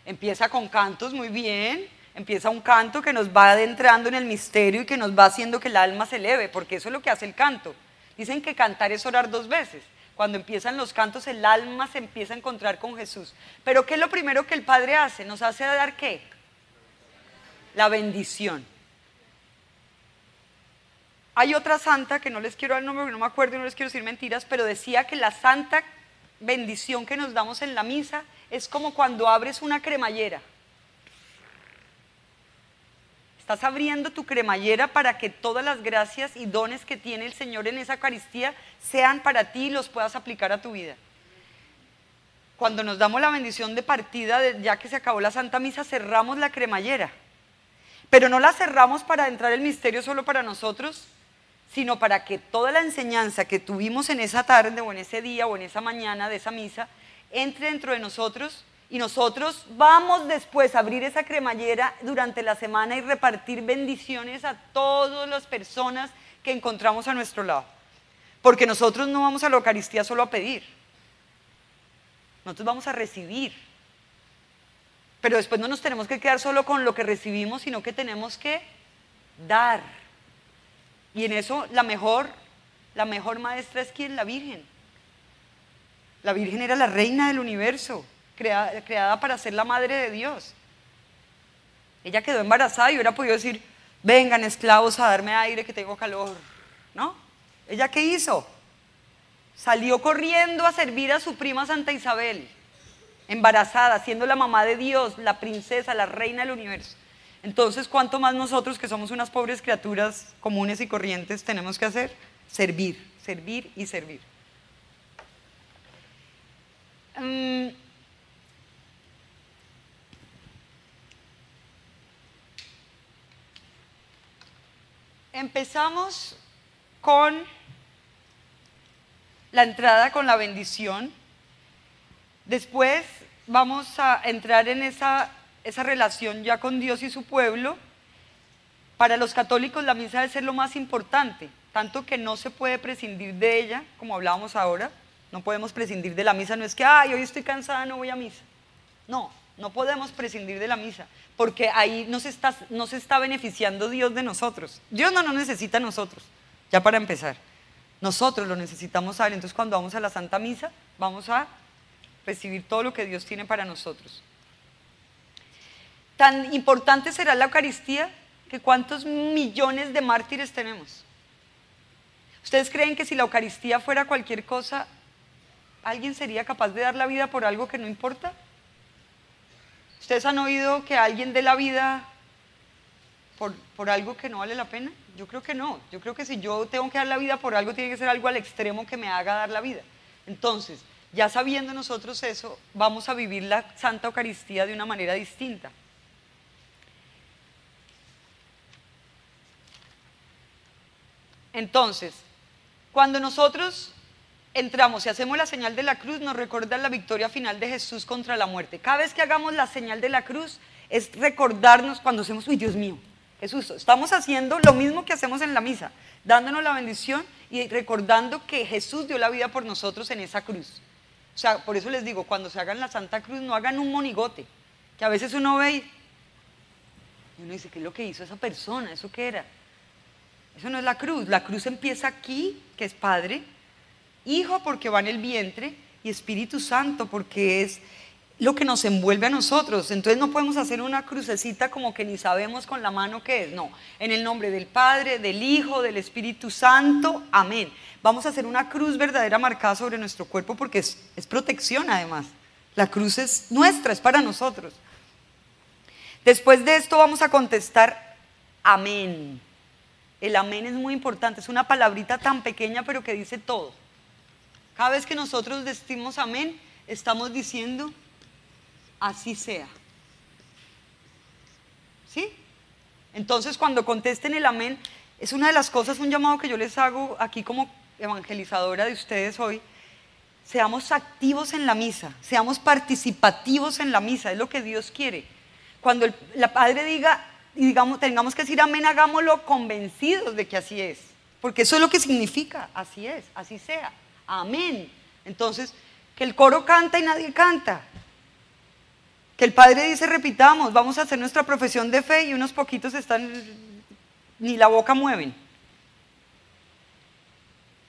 Speaker 2: Empieza con cantos, muy bien. Empieza un canto que nos va adentrando en el misterio y que nos va haciendo que el alma se eleve, porque eso es lo que hace el canto. Dicen que cantar es orar 2 veces. Cuando empiezan los cantos, el alma se empieza a encontrar con Jesús. Pero ¿qué es lo primero que el Padre hace? ¿Nos hace dar qué? La bendición. Hay otra santa, que no les quiero dar el nombre porque no me acuerdo y no les quiero decir mentiras, pero decía que la santa bendición que nos damos en la misa es como cuando abres una cremallera. Estás abriendo tu cremallera para que todas las gracias y dones que tiene el Señor en esa Eucaristía sean para ti y los puedas aplicar a tu vida. Cuando nos damos la bendición de partida, ya que se acabó la Santa Misa, cerramos la cremallera. Pero no la cerramos para entrar el misterio solo para nosotros, sino para que toda la enseñanza que tuvimos en esa tarde o en ese día o en esa mañana de esa misa entre dentro de nosotros y nosotros vamos después a abrir esa cremallera durante la semana y repartir bendiciones a todas las personas que encontramos a nuestro lado. Porque nosotros no vamos a la Eucaristía solo a pedir, nosotros vamos a recibir. Pero después no nos tenemos que quedar solo con lo que recibimos, sino que tenemos que dar. Y en eso la mejor maestra es ¿quién? La Virgen. La Virgen era la reina del universo, creada para ser la madre de Dios. Ella quedó embarazada y hubiera podido decir, vengan esclavos a darme aire que tengo calor, ¿no? ¿Ella qué hizo? Salió corriendo a servir a su prima Santa Isabel, embarazada, siendo la mamá de Dios, la princesa, la reina del universo. Entonces, ¿cuánto más nosotros que somos unas pobres criaturas comunes y corrientes tenemos que hacer? Servir, servir y servir. Empezamos con la entrada con la bendición. Después vamos a entrar en esa relación ya con Dios y su pueblo. Para los católicos la misa debe ser lo más importante, tanto que no se puede prescindir de ella, como hablábamos ahora. No podemos prescindir de la misa, no es que hoy estoy cansada, no voy a misa. No podemos prescindir de la misa, porque ahí no se está beneficiando Dios de nosotros. Dios no nos necesita a nosotros, ya para empezar. Nosotros lo necesitamos a Él. Entonces cuando vamos a la Santa Misa, vamos a recibir todo lo que Dios tiene para nosotros. Tan importante será la Eucaristía que cuántos millones de mártires tenemos. ¿Ustedes creen que si la Eucaristía fuera cualquier cosa, alguien sería capaz de dar la vida por algo que no importa? ¿Ustedes han oído que alguien dé la vida por algo que no vale la pena? Yo creo que no. Yo creo que si yo tengo que dar la vida por algo, tiene que ser algo al extremo que me haga dar la vida. Entonces, ya sabiendo nosotros eso, vamos a vivir la Santa Eucaristía de una manera distinta. Entonces, cuando nosotros entramos y hacemos la señal de la cruz, nos recuerda la victoria final de Jesús contra la muerte. Cada vez que hagamos la señal de la cruz, es recordarnos cuando hacemos, uy, Dios mío, qué susto. Estamos haciendo lo mismo que hacemos en la misa, dándonos la bendición y recordando que Jesús dio la vida por nosotros en esa cruz. O sea, por eso les digo, cuando se hagan la Santa Cruz, no hagan un monigote, que a veces uno ve y uno dice, ¿qué es lo que hizo esa persona? ¿Eso qué era? Eso no es la cruz empieza aquí, que es Padre, Hijo porque va en el vientre y Espíritu Santo porque es lo que nos envuelve a nosotros. Entonces no podemos hacer una crucecita como que ni sabemos con la mano qué es, no. En el nombre del Padre, del Hijo, del Espíritu Santo, amén. Vamos a hacer una cruz verdadera marcada sobre nuestro cuerpo porque es protección además. La cruz es nuestra, es para nosotros. Después de esto vamos a contestar amén. El amén es muy importante, es una palabrita tan pequeña pero que dice todo. Cada vez que nosotros decimos amén, estamos diciendo así sea. ¿Sí? Entonces cuando contesten el amén, es una de las cosas, un llamado que yo les hago aquí como evangelizadora de ustedes hoy. Seamos activos en la misa, seamos participativos en la misa, es lo que Dios quiere. Cuando el Padre diga, y digamos, tengamos que decir amén, hagámoslo convencidos de que así es, porque eso es lo que significa, así es, así sea, amén. Entonces, que el coro canta y nadie canta, que el Padre dice repitamos, vamos a hacer nuestra profesión de fe y unos poquitos están, ni la boca mueven.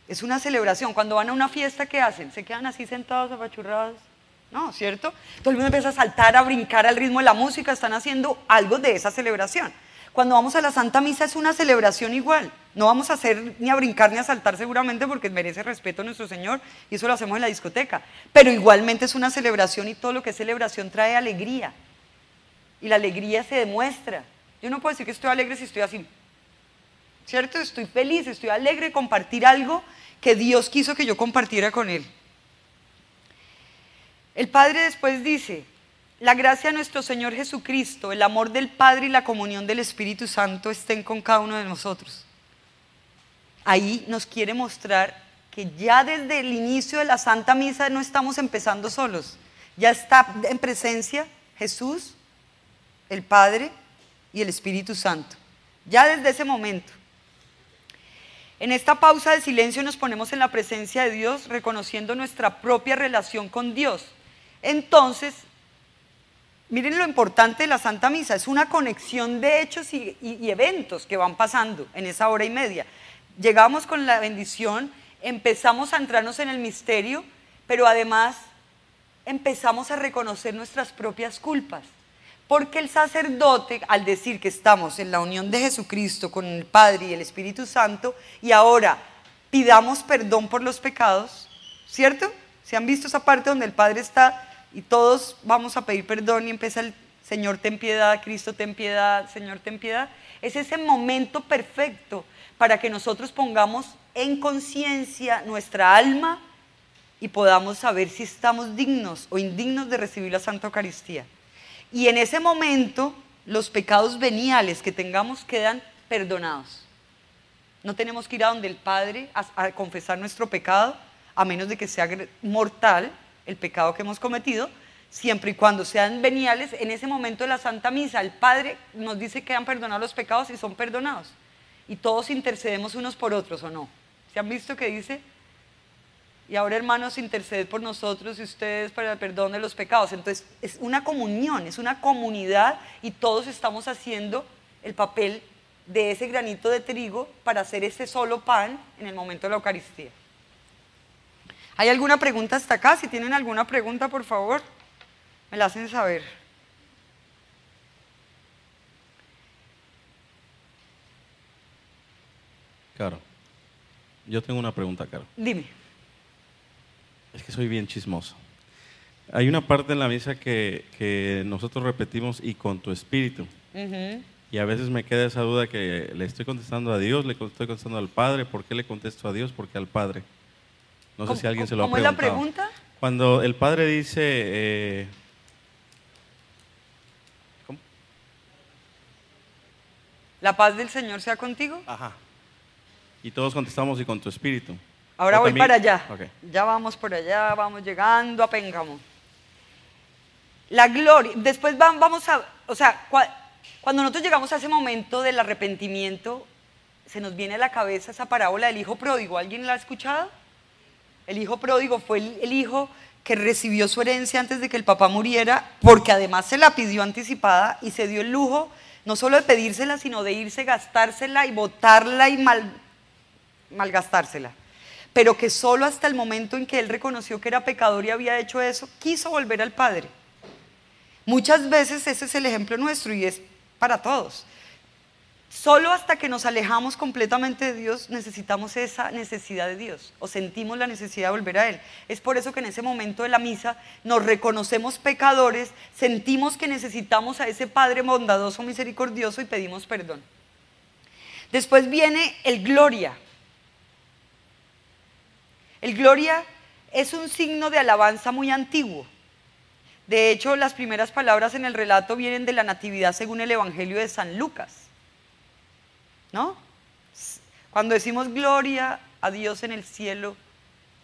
Speaker 2: Es una celebración. Cuando van a una fiesta, ¿qué hacen? ¿Se quedan así sentados, apachurrados? No, ¿cierto? Todo el mundo empieza a saltar, a brincar al ritmo de la música, están haciendo algo de esa celebración. Cuando vamos a la Santa Misa es una celebración igual. No vamos a hacer ni a brincar ni a saltar seguramente porque merece respeto a nuestro Señor y eso lo hacemos en la discoteca. Pero igualmente es una celebración y todo lo que es celebración trae alegría. Y la alegría se demuestra. Yo no puedo decir que estoy alegre si estoy así. ¿Cierto? Estoy feliz, estoy alegre de compartir algo que Dios quiso que yo compartiera con Él. El Padre después dice, la gracia de nuestro Señor Jesucristo, el amor del Padre y la comunión del Espíritu Santo estén con cada uno de nosotros. Ahí nos quiere mostrar que ya desde el inicio de la Santa Misa no estamos empezando solos. Ya está en presencia Jesús, el Padre y el Espíritu Santo. Ya desde ese momento. En esta pausa de silencio nos ponemos en la presencia de Dios, reconociendo nuestra propia relación con Dios. Entonces, miren lo importante de la Santa Misa, es una conexión de hechos y eventos que van pasando en esa hora y media. Llegamos con la bendición, empezamos a entrarnos en el misterio, pero además empezamos a reconocer nuestras propias culpas. Porque el sacerdote, al decir que estamos en la unión de Jesucristo con el Padre y el Espíritu Santo, y ahora pidamos perdón por los pecados, ¿cierto? ¿Se han visto esa parte donde el Padre está y todos vamos a pedir perdón y empieza el Señor ten piedad, Cristo ten piedad, Señor ten piedad? Es ese momento perfecto para que nosotros pongamos en conciencia nuestra alma y podamos saber si estamos dignos o indignos de recibir la Santa Eucaristía. Y en ese momento los pecados veniales que tengamos quedan perdonados. No tenemos que ir a donde el Padre a confesar nuestro pecado, a menos de que sea mortal el pecado que hemos cometido, siempre y cuando sean veniales. En ese momento de la Santa Misa el Padre nos dice que han perdonado los pecados y son perdonados. Y todos intercedemos unos por otros, ¿o no? ¿Se han visto que dice? Y ahora, hermanos, interceded por nosotros y ustedes para el perdón de los pecados. Entonces, es una comunión, es una comunidad y todos estamos haciendo el papel de ese granito de trigo para hacer ese solo pan en el momento de la Eucaristía. ¿Hay alguna pregunta hasta acá? Si tienen alguna pregunta, por favor, me la hacen saber.
Speaker 3: Caro, yo tengo una pregunta, Caro.
Speaker 2: Dime.
Speaker 3: Es que soy bien chismoso. Hay una parte en la misa que nosotros repetimos, y con tu espíritu. Y a veces me queda esa duda que le estoy contestando a Dios, le estoy contestando al Padre. ¿Por qué le contesto a Dios? ¿Por qué al Padre? No sé si alguien se lo ha
Speaker 2: ¿Cómo es la
Speaker 3: preguntado.
Speaker 2: pregunta?
Speaker 3: Cuando el Padre dice... ¿cómo?
Speaker 2: ¿La paz del Señor sea contigo?
Speaker 3: Ajá. Y todos contestamos y con tu espíritu.
Speaker 2: Ahora
Speaker 3: O
Speaker 2: voy
Speaker 3: también-
Speaker 2: para allá.
Speaker 3: Ok.
Speaker 2: Ya vamos por allá, vamos llegando a Pénjamo. La gloria, después vamos a, o sea, cuando nosotros llegamos a ese momento del arrepentimiento, se nos viene a la cabeza esa parábola del hijo pródigo. ¿Alguien la ha escuchado? El hijo pródigo fue el hijo que recibió su herencia antes de que el papá muriera, porque además se la pidió anticipada y se dio el lujo no solo de pedírsela, sino de irse, gastársela y botarla y malgastársela. Pero que solo hasta el momento en que él reconoció que era pecador y había hecho eso, quiso volver al Padre. Muchas veces ese es el ejemplo nuestro y es para todos. Solo hasta que nos alejamos completamente de Dios necesitamos esa necesidad de Dios o sentimos la necesidad de volver a Él. Es por eso que en ese momento de la misa nos reconocemos pecadores, sentimos que necesitamos a ese Padre bondadoso, misericordioso y pedimos perdón. Después viene el gloria. El gloria es un signo de alabanza muy antiguo. De hecho, las primeras palabras en el relato vienen de la Natividad según el Evangelio de San Lucas, ¿no? Cuando decimos gloria a Dios en el cielo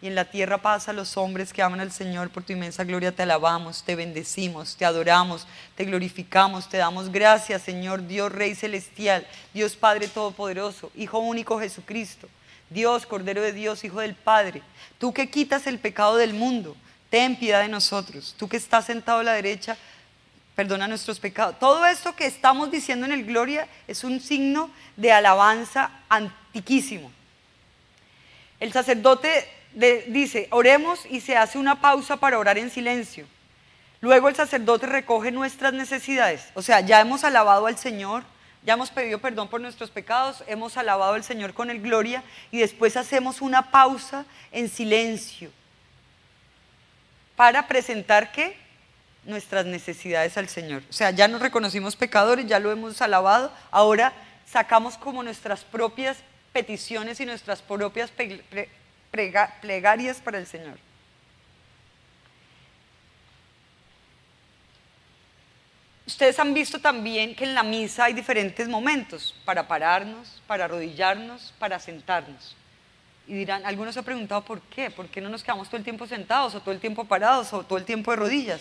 Speaker 2: y en la tierra paz a los hombres que aman al Señor, por tu inmensa gloria te alabamos, te bendecimos, te adoramos, te glorificamos, te damos gracias, Señor Dios Rey Celestial, Dios Padre Todopoderoso, Hijo único Jesucristo, Dios, Cordero de Dios, Hijo del Padre, tú que quitas el pecado del mundo, ten piedad de nosotros, tú que estás sentado a la derecha, perdona nuestros pecados. Todo esto que estamos diciendo en el Gloria es un signo de alabanza antiquísimo. El sacerdote dice, oremos, y se hace una pausa para orar en silencio. Luego el sacerdote recoge nuestras necesidades, o sea, ya hemos alabado al Señor, ya hemos pedido perdón por nuestros pecados, hemos alabado al Señor con el Gloria y después hacemos una pausa en silencio para presentar ¿qué? Nuestras necesidades al Señor. O sea, ya nos reconocimos pecadores, ya lo hemos alabado, ahora sacamos como nuestras propias peticiones y nuestras propias plegarias para el Señor. Ustedes han visto también que en la misa hay diferentes momentos para pararnos, para arrodillarnos, para sentarnos. Y dirán, algunos se han preguntado ¿por qué? ¿Por qué no nos quedamos todo el tiempo sentados o todo el tiempo parados o todo el tiempo de rodillas?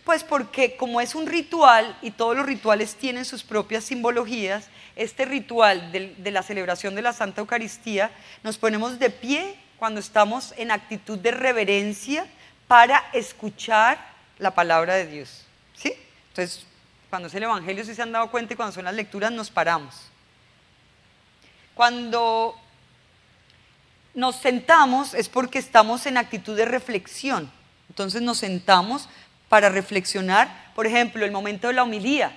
Speaker 2: Pues porque como es un ritual y todos los rituales tienen sus propias simbologías, este ritual de la celebración de la Santa Eucaristía, nos ponemos de pie cuando estamos en actitud de reverencia para escuchar la palabra de Dios. ¿Sí? Entonces, cuando es el Evangelio, si se han dado cuenta, y cuando son las lecturas, nos paramos. Cuando nos sentamos es porque estamos en actitud de reflexión. Entonces nos sentamos para reflexionar, por ejemplo, el momento de la homilía.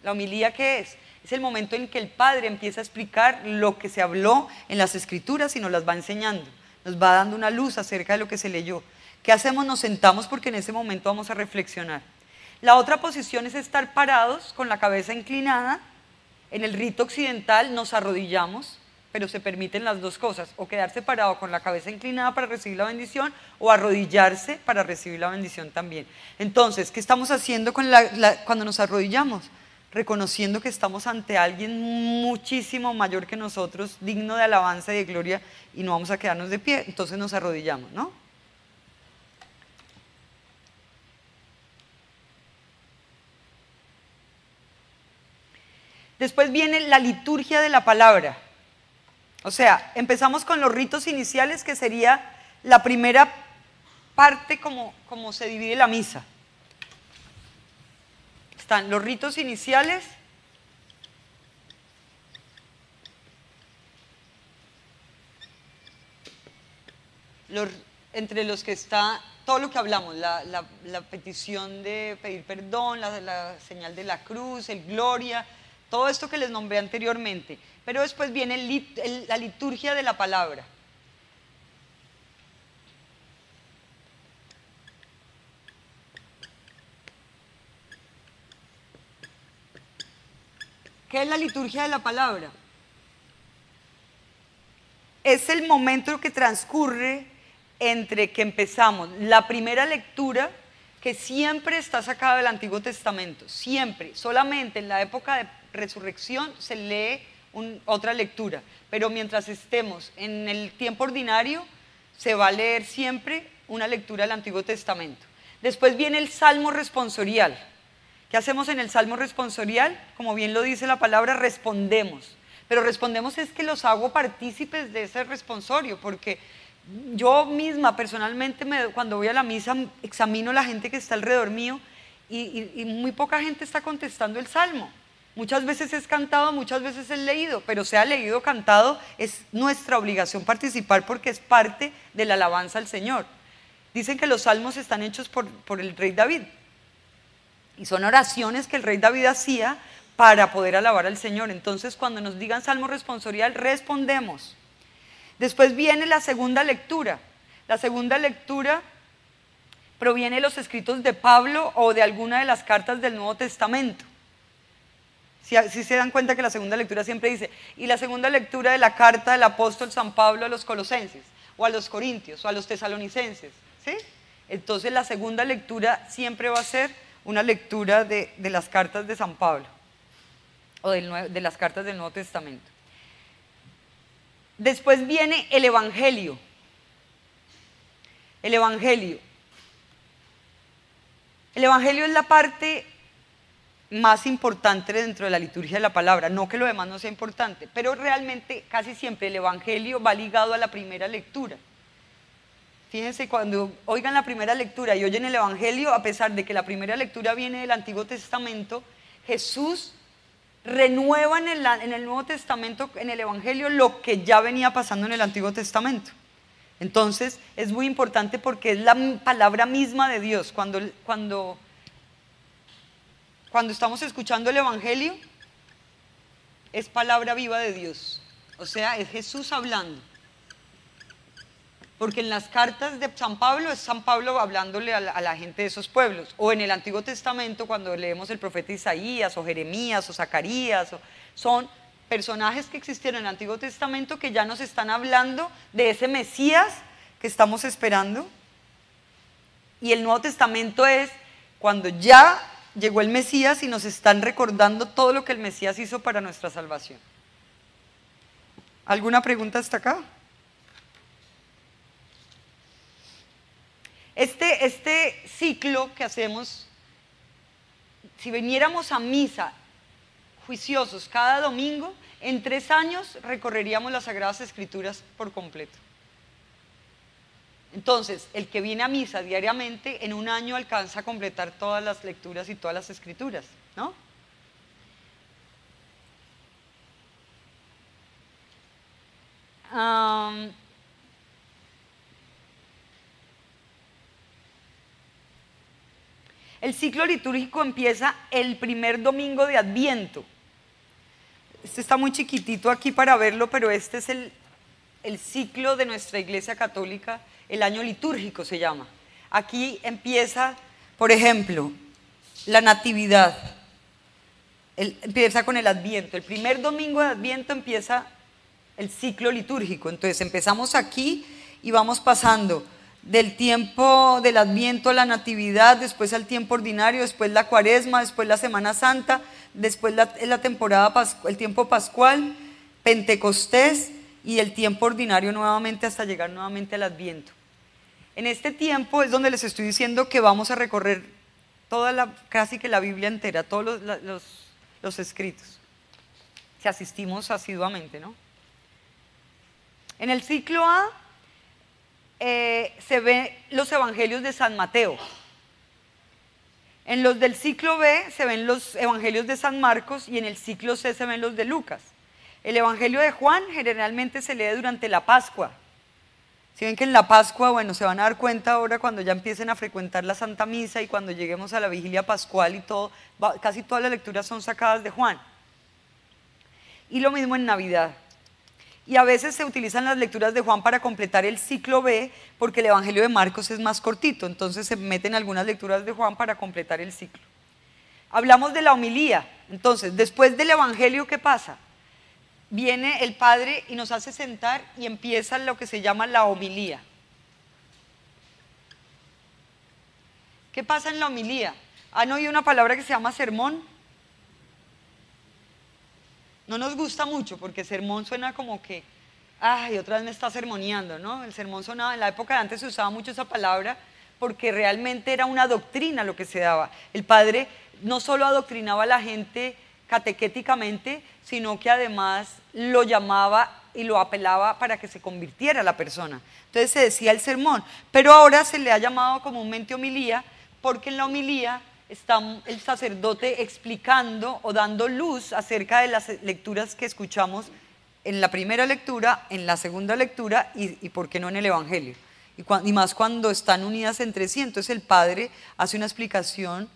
Speaker 2: ¿La homilía qué es? Es el momento en que el Padre empieza a explicar lo que se habló en las Escrituras y nos las va enseñando. Nos va dando una luz acerca de lo que se leyó. ¿Qué hacemos? Nos sentamos porque en ese momento vamos a reflexionar. La otra posición es estar parados con la cabeza inclinada. En el rito occidental nos arrodillamos, pero se permiten las dos cosas, o quedarse parado con la cabeza inclinada para recibir la bendición, o arrodillarse para recibir la bendición también. Entonces, ¿qué estamos haciendo cuando nos arrodillamos? Reconociendo que estamos ante alguien muchísimo mayor que nosotros, digno de alabanza y de gloria, y no vamos a quedarnos de pie, entonces nos arrodillamos, ¿no? Después viene la liturgia de la palabra. O sea, empezamos con los ritos iniciales, que sería la primera parte como se divide la misa. Están los ritos iniciales, entre los que está todo lo que hablamos, la petición de pedir perdón, la señal de la cruz, el gloria, todo esto que les nombré anteriormente. Pero después viene la liturgia de la palabra. ¿Qué es la liturgia de la palabra? Es el momento que transcurre entre que empezamos la primera lectura, que siempre está sacada del Antiguo Testamento, siempre, solamente en la época de resurrección se lee otra lectura, pero mientras estemos en el tiempo ordinario se va a leer siempre una lectura del Antiguo Testamento. Después viene el Salmo responsorial. ¿Qué hacemos en el Salmo responsorial? Como bien lo dice la palabra, respondemos. Pero respondemos es que los hago partícipes de ese responsorio, porque yo misma personalmente cuando voy a la misa examino la gente que está alrededor mío y muy poca gente está contestando el Salmo. Muchas veces es cantado, muchas veces es leído, pero sea leído o cantado, es nuestra obligación participar porque es parte de la alabanza al Señor. Dicen que los salmos están hechos por el rey David y son oraciones que el rey David hacía para poder alabar al Señor. Entonces, cuando nos digan salmo responsorial, respondemos. Después viene la segunda lectura. La segunda lectura proviene de los escritos de Pablo o de alguna de las cartas del Nuevo Testamento. Si se dan cuenta que la segunda lectura siempre dice, y la segunda lectura de la carta del apóstol San Pablo a los colosenses, o a los corintios, o a los tesalonicenses, ¿sí? Entonces la segunda lectura siempre va a ser una lectura de las cartas de San Pablo, o de las cartas del Nuevo Testamento. Después viene el Evangelio. El Evangelio. El Evangelio es la parte más importante dentro de la liturgia de la palabra, no que lo demás no sea importante, pero realmente casi siempre el Evangelio va ligado a la primera lectura. Fíjense, cuando oigan la primera lectura y oyen el Evangelio, a pesar de que la primera lectura viene del Antiguo Testamento, Jesús renueva en el Nuevo Testamento, en el Evangelio, lo que ya venía pasando en el Antiguo Testamento. Entonces es muy importante porque es la palabra misma de Dios. Cuando estamos escuchando el Evangelio, es palabra viva de Dios, o sea, es Jesús hablando. Porque en las cartas de San Pablo, es San Pablo hablándole a la gente de esos pueblos, o en el Antiguo Testamento, cuando leemos el profeta Isaías, o Jeremías, o Zacarías, son personajes que existieron en el Antiguo Testamento que ya nos están hablando de ese Mesías que estamos esperando. Y el Nuevo Testamento es cuando ya llegó el Mesías y nos están recordando todo lo que el Mesías hizo para nuestra salvación. ¿Alguna pregunta hasta acá? Este ciclo que hacemos, si viniéramos a misa juiciosos cada domingo, en 3 años recorreríamos las Sagradas Escrituras por completo. Entonces, el que viene a misa diariamente, en 1 año alcanza a completar todas las lecturas y todas las escrituras, ¿no? El ciclo litúrgico empieza el primer domingo de Adviento. Este está muy chiquitito aquí para verlo, pero este es el ciclo de nuestra Iglesia Católica, el año litúrgico se llama. Aquí empieza, por ejemplo, la Natividad. Empieza con el Adviento. El primer domingo de Adviento empieza el ciclo litúrgico. Entonces empezamos aquí y vamos pasando del tiempo del Adviento a la Natividad, después al tiempo ordinario, después la Cuaresma, después la Semana Santa, después la temporada, el tiempo pascual, Pentecostés y el tiempo ordinario nuevamente hasta llegar nuevamente al Adviento. En este tiempo es donde les estoy diciendo que vamos a recorrer casi que la Biblia entera, todos los escritos, si asistimos asiduamente, ¿no? En el ciclo A se ven los evangelios de San Mateo. En los del ciclo B se ven los evangelios de San Marcos y en el ciclo C se ven los de Lucas. El evangelio de Juan generalmente se lee durante la Pascua. Si ven que en la Pascua, bueno, se van a dar cuenta ahora cuando ya empiecen a frecuentar la Santa Misa y cuando lleguemos a la Vigilia Pascual y todo, casi todas las lecturas son sacadas de Juan. Y lo mismo en Navidad. Y a veces se utilizan las lecturas de Juan para completar el ciclo B, porque el Evangelio de Marcos es más cortito, entonces se meten algunas lecturas de Juan para completar el ciclo. Hablamos de la homilía. Entonces, después del evangelio, ¿qué pasa? Viene el padre y nos hace sentar y empieza lo que se llama la homilía. ¿Qué pasa en la homilía? ¿Han oído una palabra que se llama sermón? No nos gusta mucho porque sermón suena como que, ay, otra vez me está sermoneando, ¿no? El sermón sonaba, en la época de antes se usaba mucho esa palabra porque realmente era una doctrina lo que se daba. El padre no solo adoctrinaba a la gente catequéticamente, sino que además lo llamaba y lo apelaba para que se convirtiera la persona. Entonces se decía el sermón, pero ahora se le ha llamado comúnmente homilía, porque en la homilía está el sacerdote explicando o dando luz acerca de las lecturas que escuchamos en la primera lectura, en la segunda lectura y por qué no en el evangelio. Y más cuando están unidas entre sí, entonces el padre hace una explicación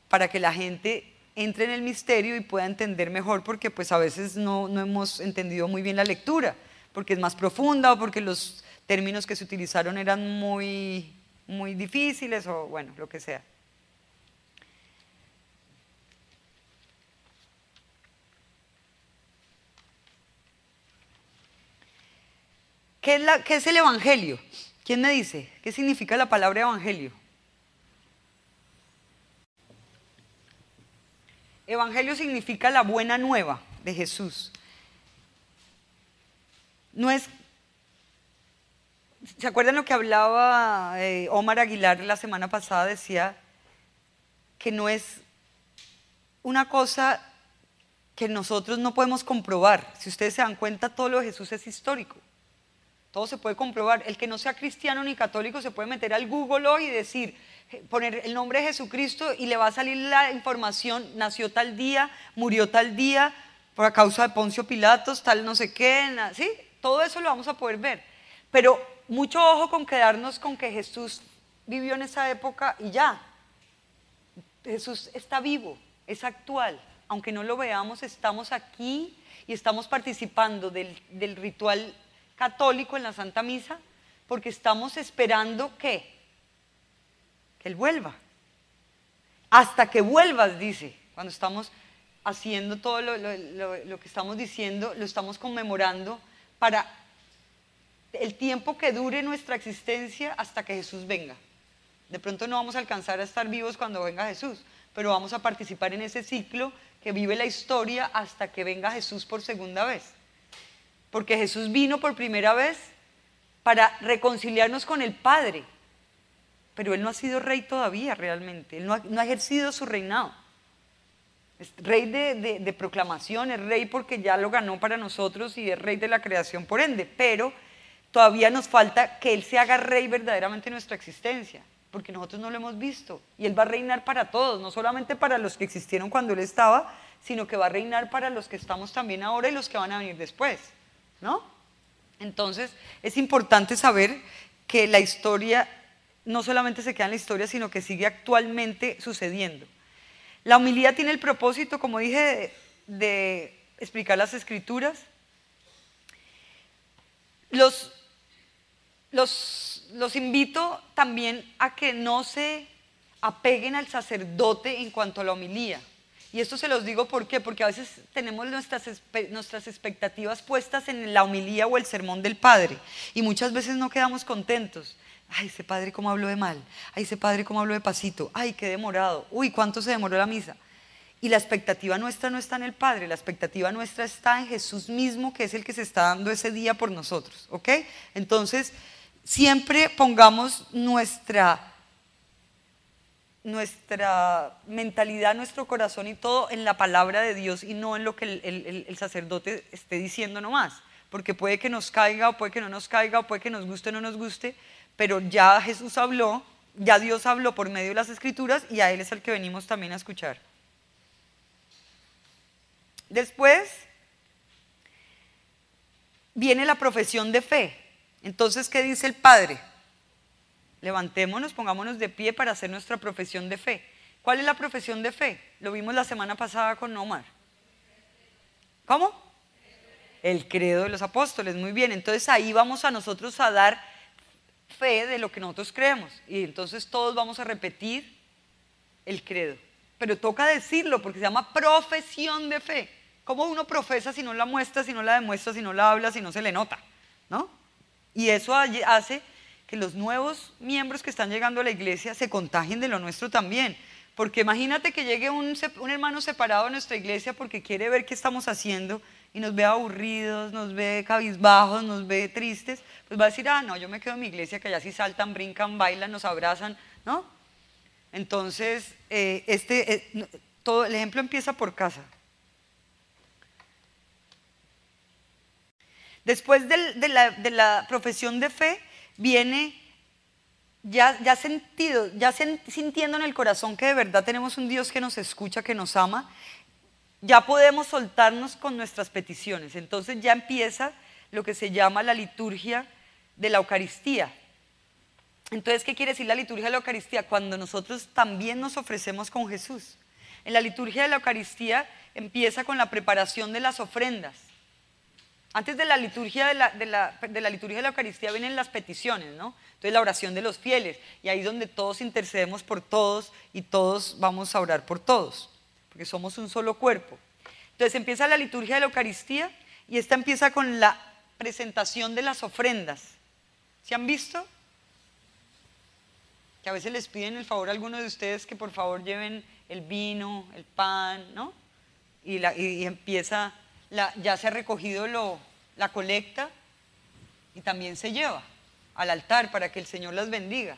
Speaker 2: para que la gente entre en el misterio y pueda entender mejor, porque pues a veces no hemos entendido muy bien la lectura, porque es más profunda o porque los términos que se utilizaron eran muy difíciles o bueno, lo que sea. ¿Qué es el evangelio? ¿Quién me dice? ¿Qué significa la palabra evangelio? Evangelio significa la buena nueva de Jesús. No es, ¿se acuerdan lo que hablaba Omar Aguilar la semana pasada? Decía que no es una cosa que nosotros no podemos comprobar. Si ustedes se dan cuenta, todo lo de Jesús es histórico. Todo se puede comprobar. El que no sea cristiano ni católico se puede meter al Google hoy y decir, poner el nombre de Jesucristo y le va a salir la información, nació tal día, murió tal día, por causa de Poncio Pilatos, tal no sé qué, ¿sí? Todo eso lo vamos a poder ver. Pero mucho ojo con quedarnos con que Jesús vivió en esa época y ya. Jesús está vivo, es actual. Aunque no lo veamos, estamos aquí y estamos participando del ritual católico en la Santa Misa, porque estamos esperando que Él vuelva. Hasta que vuelvas, dice, cuando estamos haciendo todo lo que estamos diciendo, lo estamos conmemorando para el tiempo que dure nuestra existencia hasta que Jesús venga. De pronto no vamos a alcanzar a estar vivos cuando venga Jesús, pero vamos a participar en ese ciclo que vive la historia hasta que venga Jesús por segunda vez. Porque Jesús vino por primera vez para reconciliarnos con el Padre, pero Él no ha sido rey todavía realmente, Él no ha ejercido su reinado. Es rey de proclamación, es rey porque ya lo ganó para nosotros y es rey de la creación por ende, pero todavía nos falta que Él se haga rey verdaderamente en nuestra existencia, porque nosotros no lo hemos visto, y Él va a reinar para todos, no solamente para los que existieron cuando Él estaba, sino que va a reinar para los que estamos también ahora y los que van a venir después, ¿no? Entonces es importante saber que la historia no solamente se queda en la historia, sino que sigue actualmente sucediendo. La homilía tiene el propósito, como dije, de explicar las escrituras. Los invito también a que no se apeguen al sacerdote en cuanto a la homilía. Y esto se los digo ¿por qué? Porque a veces tenemos nuestras expectativas puestas en la homilía o el sermón del padre y muchas veces no quedamos contentos. Ay, ese padre cómo habló de mal, ay, ese padre cómo habló de pasito, ay, qué demorado, uy, cuánto se demoró la misa. Y la expectativa nuestra no está en el Padre, la expectativa nuestra está en Jesús mismo, que es el que se está dando ese día por nosotros, ¿ok? Entonces, siempre pongamos nuestra mentalidad, nuestro corazón y todo en la palabra de Dios y no en lo que el sacerdote esté diciendo nomás, porque puede que nos caiga o puede que no nos caiga o puede que nos guste o no nos guste, pero ya Jesús habló, ya Dios habló por medio de las Escrituras y a Él es al que venimos también a escuchar. Después viene la profesión de fe. Entonces, ¿qué dice el Padre? Levantémonos, pongámonos de pie para hacer nuestra profesión de fe. ¿Cuál es la profesión de fe? Lo vimos la semana pasada con Omar. ¿Cómo? El credo de los apóstoles, muy bien. Entonces ahí vamos a nosotros a dar fe de lo que nosotros creemos. Y entonces todos vamos a repetir el credo. pero toca decirlo porque se llama profesión de fe. ¿Cómo uno profesa si no la muestra, si no la demuestra, si no la habla, si no se le nota? ¿No? Y eso hace que los nuevos miembros que están llegando a la iglesia se contagien de lo nuestro también. Porque imagínate que llegue un hermano separado a nuestra iglesia porque quiere ver qué estamos haciendo y nos ve aburridos, nos ve cabizbajos, nos ve tristes, pues va a decir, ah, no, yo me quedo en mi iglesia que allá sí saltan, brincan, bailan, nos abrazan, ¿no? Entonces, todo el ejemplo empieza por casa. Después de la profesión de fe viene sintiendo en el corazón que de verdad tenemos un Dios que nos escucha, que nos ama, ya podemos soltarnos con nuestras peticiones. Entonces ya empieza lo que se llama la liturgia de la Eucaristía. Entonces, ¿qué quiere decir la liturgia de la Eucaristía? Cuando nosotros también nos ofrecemos con Jesús. En la liturgia de la Eucaristía empieza con la preparación de las ofrendas. Antes de la liturgia de la liturgia de la Eucaristía vienen las peticiones, ¿no? Entonces la oración de los fieles, y ahí es donde todos intercedemos por todos y todos vamos a orar por todos, porque somos un solo cuerpo. Entonces empieza la liturgia de la Eucaristía y esta empieza con la presentación de las ofrendas. ¿Se han visto? Que a veces les piden el favor a algunos de ustedes que por favor lleven el vino, el pan, ¿no? Y empieza, ya se ha recogido la colecta y también se lleva al altar para que el Señor las bendiga.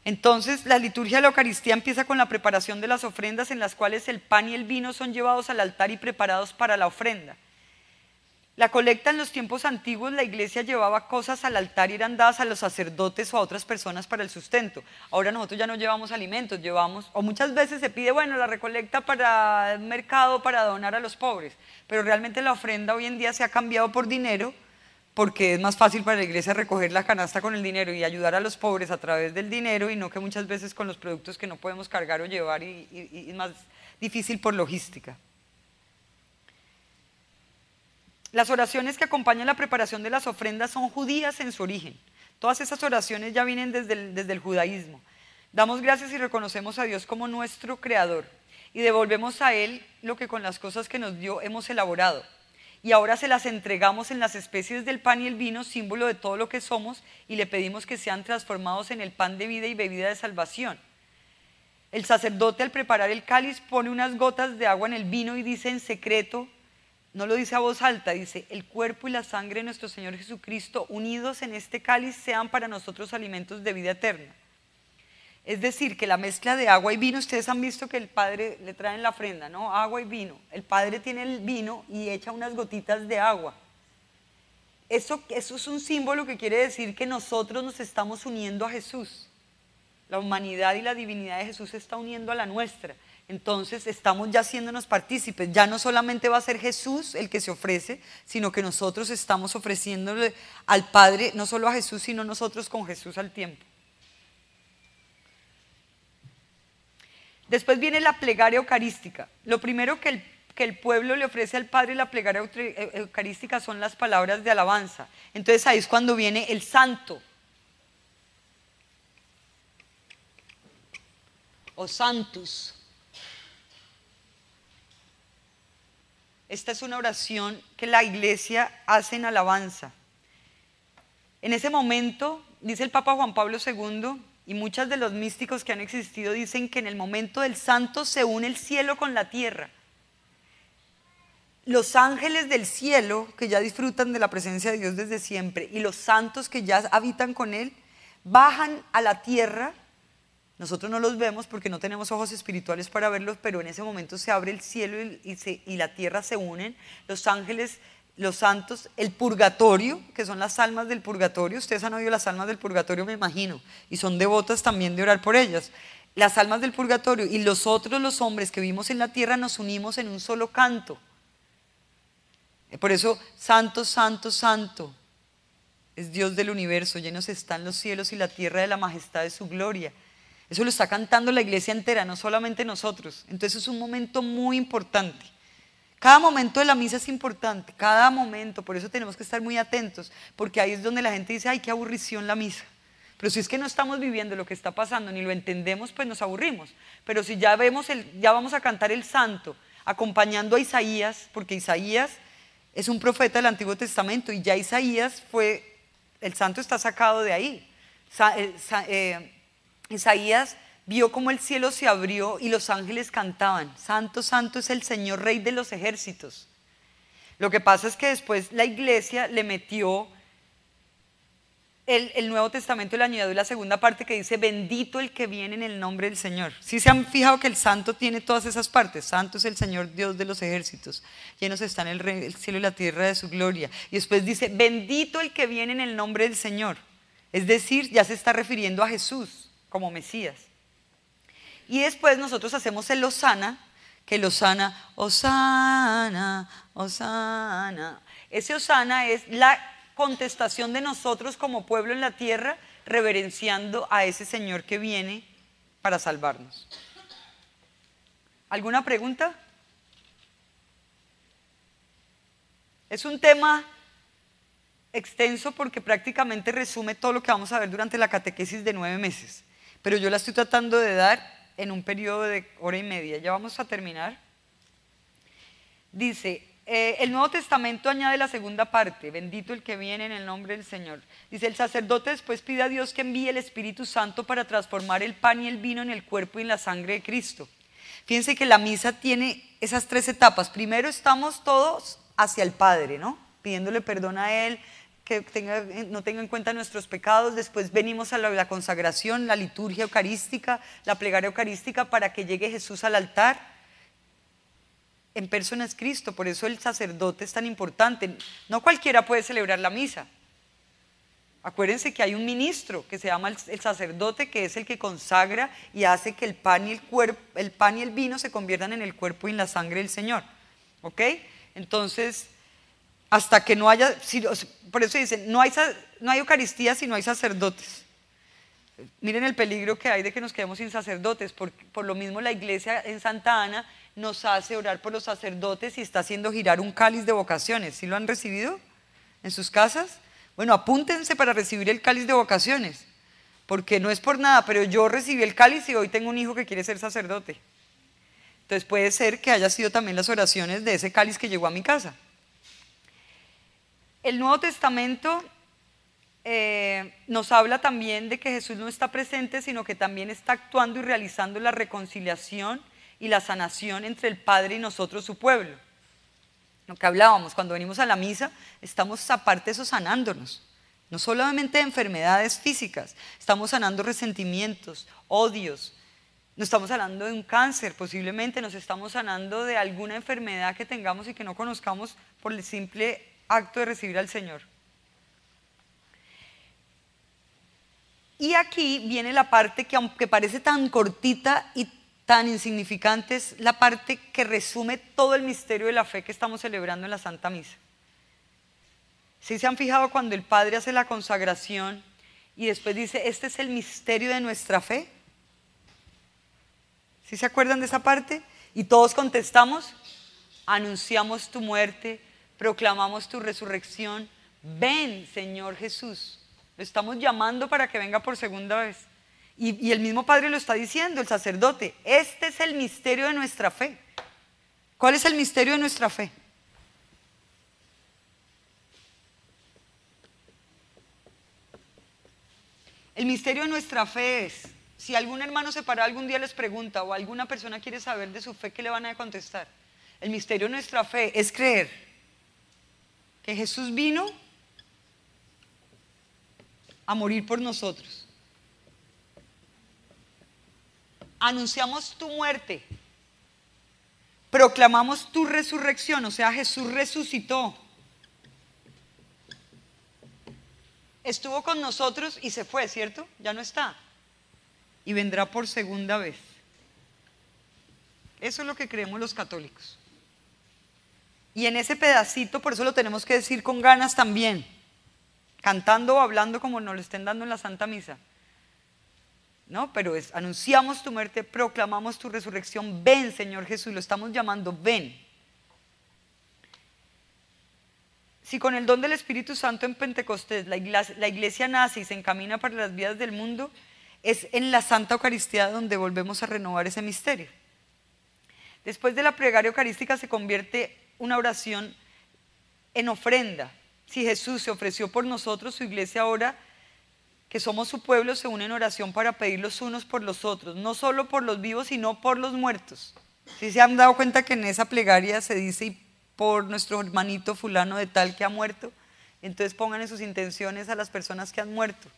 Speaker 2: Entonces la liturgia de la Eucaristía empieza con la preparación de las ofrendas en las cuales el pan y el vino son llevados al altar y preparados para la ofrenda. La colecta en los tiempos antiguos, la iglesia llevaba cosas al altar y eran dadas a los sacerdotes o a otras personas para el sustento. Ahora nosotros ya no llevamos alimentos, o muchas veces se pide, bueno, la recolecta para el mercado, para donar a los pobres, pero realmente la ofrenda hoy en día se ha cambiado por dinero, porque es más fácil para la iglesia recoger la canasta con el dinero y ayudar a los pobres a través del dinero y no que muchas veces con los productos que no podemos cargar o llevar y es más difícil por logística. Las oraciones que acompañan la preparación de las ofrendas son judías en su origen. Todas esas oraciones ya vienen desde el judaísmo. Damos gracias y reconocemos a Dios como nuestro creador y devolvemos a Él lo que con las cosas que nos dio hemos elaborado. Y ahora se las entregamos en las especies del pan y el vino, símbolo de todo lo que somos, y le pedimos que sean transformados en el pan de vida y bebida de salvación. El sacerdote al preparar el cáliz pone unas gotas de agua en el vino y dice en secreto, no lo dice a voz alta, dice, el cuerpo y la sangre de nuestro Señor Jesucristo unidos en este cáliz sean para nosotros alimentos de vida eterna. Es decir, que la mezcla de agua y vino, ustedes han visto que el Padre le trae en la ofrenda, ¿no? Agua y vino. El Padre tiene el vino y echa unas gotitas de agua. Eso es un símbolo que quiere decir que nosotros nos estamos uniendo a Jesús. La humanidad y la divinidad de Jesús se está uniendo a la nuestra. Entonces estamos ya haciéndonos partícipes. Ya no solamente va a ser Jesús el que se ofrece, sino que nosotros estamos ofreciéndole al Padre, no solo a Jesús, sino nosotros con Jesús al tiempo. Después viene la plegaria eucarística. Lo primero que el pueblo le ofrece al Padre en la plegaria eucarística son las palabras de alabanza. Entonces ahí es cuando viene el santo. O santus. Esta es una oración que la iglesia hace en alabanza. En ese momento, dice el Papa Juan Pablo II, y muchos de los místicos que han existido dicen que en el momento del santo se une el cielo con la tierra. Los ángeles del cielo, que ya disfrutan de la presencia de Dios desde siempre, y los santos que ya habitan con Él, bajan a la tierra. Nosotros no los vemos porque no tenemos ojos espirituales para verlos, pero en ese momento se abre el cielo y la tierra se unen. Los ángeles, los santos, el purgatorio, que son las almas del purgatorio. Ustedes han oído las almas del purgatorio, me imagino, y son devotas también de orar por ellas. Las almas del purgatorio y los hombres que vivimos en la tierra, nos unimos en un solo canto. Por eso, santo, santo, santo, es Dios del universo, llenos están los cielos y la tierra de la majestad de su gloria. Eso lo está cantando la iglesia entera, no solamente nosotros. Entonces es un momento muy importante. Cada momento de la misa es importante, cada momento, por eso tenemos que estar muy atentos, porque ahí es donde la gente dice, ay, qué aburrición la misa. Pero si es que no estamos viviendo lo que está pasando ni lo entendemos, pues nos aburrimos. Pero si ya vemos ya vamos a cantar el santo acompañando a Isaías, porque Isaías es un profeta del Antiguo Testamento y ya Isaías el santo está sacado de ahí. Isaías vio cómo el cielo se abrió y los ángeles cantaban, santo, santo es el Señor, Rey de los ejércitos. Lo que pasa es que después la iglesia le metió el Nuevo Testamento, le añadió la segunda parte que dice, bendito el que viene en el nombre del Señor. ¿Sí se han fijado que el santo tiene todas esas partes? Santo es el Señor Dios de los ejércitos, llenos están el cielo y la tierra de su gloria. Y después dice, bendito el que viene en el nombre del Señor. Es decir, ya se está refiriendo a Jesús como Mesías. Y después nosotros hacemos el Hosana, que el Hosana, Hosana, Hosana. Ese Hosana es la contestación de nosotros como pueblo en la tierra, reverenciando a ese Señor que viene para salvarnos. ¿Alguna pregunta? Es un tema extenso porque prácticamente resume todo lo que vamos a ver durante la catequesis de 9 meses, pero yo la estoy tratando de dar en un periodo de hora y media. Ya vamos a terminar. Dice, el Nuevo Testamento añade la segunda parte, bendito el que viene en el nombre del Señor. Dice, el sacerdote después pide a Dios que envíe el Espíritu Santo para transformar el pan y el vino en el cuerpo y en la sangre de Cristo. Fíjense que la misa tiene esas 3 etapas. Primero estamos todos hacia el Padre, ¿no? Pidiéndole perdón a Él, que no tenga en cuenta nuestros pecados. Después venimos a la consagración, la liturgia eucarística, la plegaria eucarística para que llegue Jesús al altar. En persona es Cristo, por eso el sacerdote es tan importante. No cualquiera puede celebrar la misa. Acuérdense que hay un ministro que se llama el sacerdote, que es el que consagra y hace que el pan y el vino se conviertan en el cuerpo y en la sangre del Señor. ¿Ok? Entonces, hasta que no haya, por eso dicen, no hay Eucaristía si no hay sacerdotes. Miren el peligro que hay de que nos quedemos sin sacerdotes. Por lo mismo la iglesia en Santa Ana nos hace orar por los sacerdotes y está haciendo girar un cáliz de vocaciones. ¿Sí lo han recibido en sus casas? Bueno, apúntense para recibir el cáliz de vocaciones, porque no es por nada, pero yo recibí el cáliz y hoy tengo un hijo que quiere ser sacerdote. Entonces puede ser que haya sido también las oraciones de ese cáliz que llegó a mi casa. El Nuevo Testamento nos habla también de que Jesús no está presente, sino que también está actuando y realizando la reconciliación y la sanación entre el Padre y nosotros, su pueblo. Lo que hablábamos, cuando venimos a la misa, estamos aparte de eso sanándonos. No solamente de enfermedades físicas, estamos sanando resentimientos, odios. No estamos sanando de un cáncer, posiblemente nos estamos sanando de alguna enfermedad que tengamos y que no conozcamos por el simple acto de recibir al Señor. Y aquí viene la parte que, aunque parece tan cortita y tan insignificante, es la parte que resume todo el misterio de la fe que estamos celebrando en la Santa Misa. ¿Sí se han fijado cuando el Padre hace la consagración y después dice, este es el misterio de nuestra fe? ¿Sí se acuerdan de esa parte? Y todos contestamos, anunciamos tu muerte, proclamamos tu resurrección, ven Señor Jesús. Lo estamos llamando para que venga por segunda vez. Y el mismo Padre lo está diciendo, el sacerdote, este es el misterio de nuestra fe. ¿Cuál es el misterio de nuestra fe? El misterio de nuestra fe es, si algún hermano separado algún día les pregunta o alguna persona quiere saber de su fe, ¿qué le van a contestar? El misterio de nuestra fe es creer que Jesús vino a morir por nosotros. Anunciamos tu muerte, proclamamos tu resurrección, o sea, Jesús resucitó. Estuvo con nosotros y se fue, ¿cierto? Ya no está. Y vendrá por segunda vez. Eso es lo que creemos los católicos. Y en ese pedacito, por eso lo tenemos que decir con ganas también, cantando o hablando como nos lo estén dando en la Santa Misa. ¿No? Pero anunciamos tu muerte, proclamamos tu resurrección, ven Señor Jesús, lo estamos llamando, ven. si con el don del Espíritu Santo en Pentecostés la iglesia nace y se encamina para las vidas del mundo, es en la Santa Eucaristía donde volvemos a renovar ese misterio. Después de la plegaria eucarística se convierte una oración en ofrenda. Si Jesús se ofreció por nosotros, su iglesia ahora, que somos su pueblo, se une en oración para pedir los unos por los otros, no solo por los vivos, sino por los muertos. ¿Sí se han dado cuenta que en esa plegaria se dice "y por nuestro hermanito fulano de tal que ha muerto"? Entonces pongan en sus intenciones a las personas que han muerto,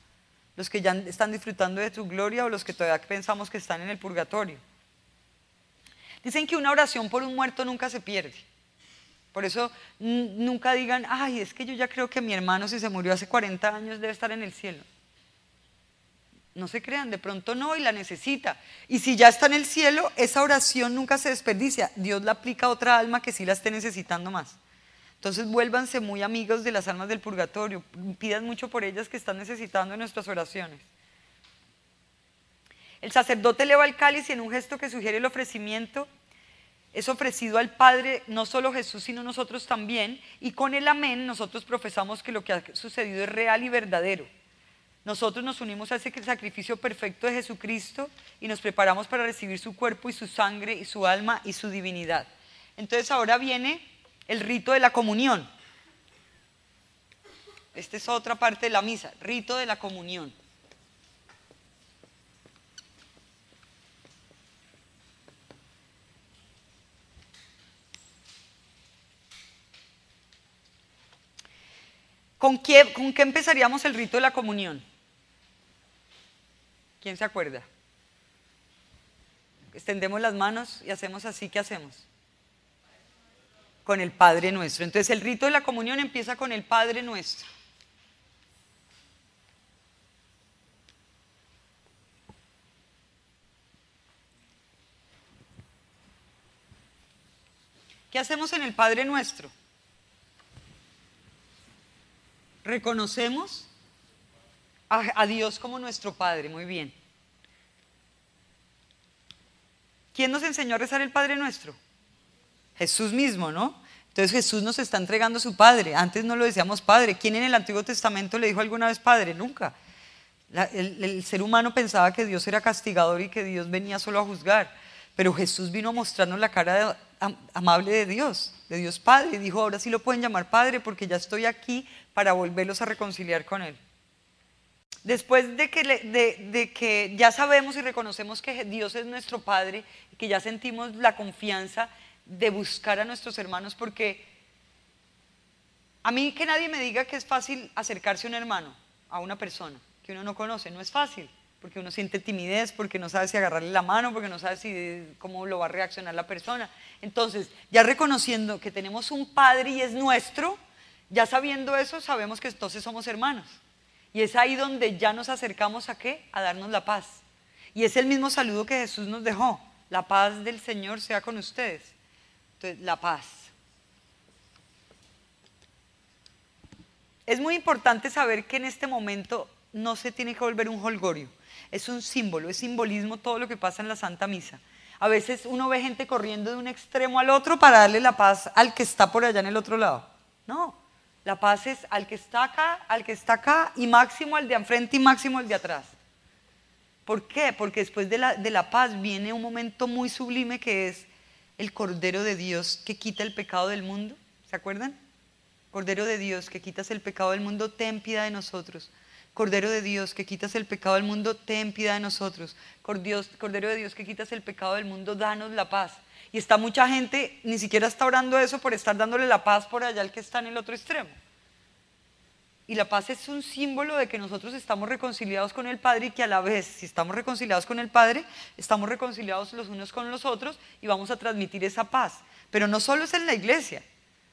Speaker 2: los que ya están disfrutando de tu gloria o los que todavía pensamos que están en el purgatorio. Dicen que una oración por un muerto nunca se pierde. Por eso nunca digan, ay, es que yo ya creo que mi hermano, si se murió hace 40 años, debe estar en el cielo. No se crean, de pronto no, y la necesita. Y si ya está en el cielo, esa oración nunca se desperdicia. Dios la aplica a otra alma que sí la esté necesitando más. Entonces vuélvanse muy amigos de las almas del purgatorio. Pidan mucho por ellas que están necesitando en nuestras oraciones. El sacerdote eleva el cáliz y en un gesto que sugiere el ofrecimiento, es ofrecido al Padre, no solo Jesús, sino nosotros también, y con el amén nosotros profesamos que lo que ha sucedido es real y verdadero. Nosotros nos unimos a ese sacrificio perfecto de Jesucristo y nos preparamos para recibir su cuerpo y su sangre y su alma y su divinidad. Entonces ahora viene el rito de la comunión. Esta es otra parte de la misa, rito de la comunión. ¿Con qué empezaríamos el rito de la comunión? ¿Quién se acuerda? Extendemos las manos y hacemos así, ¿qué hacemos? Con el Padre Nuestro. Entonces el rito de la comunión empieza con el Padre Nuestro. ¿Qué hacemos en el Padre Nuestro? Reconocemos a Dios como nuestro Padre, muy bien. ¿Quién nos enseñó a rezar el Padre Nuestro? Jesús mismo, ¿no? Entonces Jesús nos está entregando a su Padre. Antes no lo decíamos Padre. ¿Quién en el Antiguo Testamento le dijo alguna vez Padre? Nunca. El ser humano pensaba que Dios era castigador y que Dios venía solo a juzgar. Pero Jesús vino a mostrarnos la cara amable de Dios Padre, y dijo, ahora sí lo pueden llamar Padre porque ya estoy aquí para volverlos a reconciliar con Él. Después de que ya sabemos y reconocemos que Dios es nuestro Padre, y que ya sentimos la confianza de buscar a nuestros hermanos, porque a mí que nadie me diga que es fácil acercarse a un hermano, a una persona que uno no conoce, no es fácil. Porque uno siente timidez, porque no sabe si agarrarle la mano, porque no sabe cómo lo va a reaccionar la persona. Entonces, ya reconociendo que tenemos un Padre y es nuestro, ya sabiendo eso, sabemos que entonces somos hermanos. Y es ahí donde ya nos acercamos ¿a qué? A darnos la paz. Y es el mismo saludo que Jesús nos dejó. La paz del Señor sea con ustedes. Entonces, la paz. Es muy importante saber que en este momento no se tiene que volver un jolgorio. Es un símbolo, es simbolismo todo lo que pasa en la Santa Misa. A veces uno ve gente corriendo de un extremo al otro para darle la paz al que está por allá en el otro lado. No, la paz es al que está acá y máximo al de enfrente y máximo al de atrás. ¿Por qué? Porque después de la paz viene un momento muy sublime que es el Cordero de Dios que quita el pecado del mundo. ¿Se acuerdan? Cordero de Dios que quitas el pecado del mundo, ten piedad de nosotros. Cordero de Dios, que quitas el pecado del mundo, ten piedad de nosotros. Cordero de Dios, que quitas el pecado del mundo, danos la paz. Y está mucha gente, ni siquiera está orando eso por estar dándole la paz por allá al que está en el otro extremo. Y la paz es un símbolo de que nosotros estamos reconciliados con el Padre y que a la vez, si estamos reconciliados con el Padre, estamos reconciliados los unos con los otros y vamos a transmitir esa paz. Pero no solo es en la iglesia.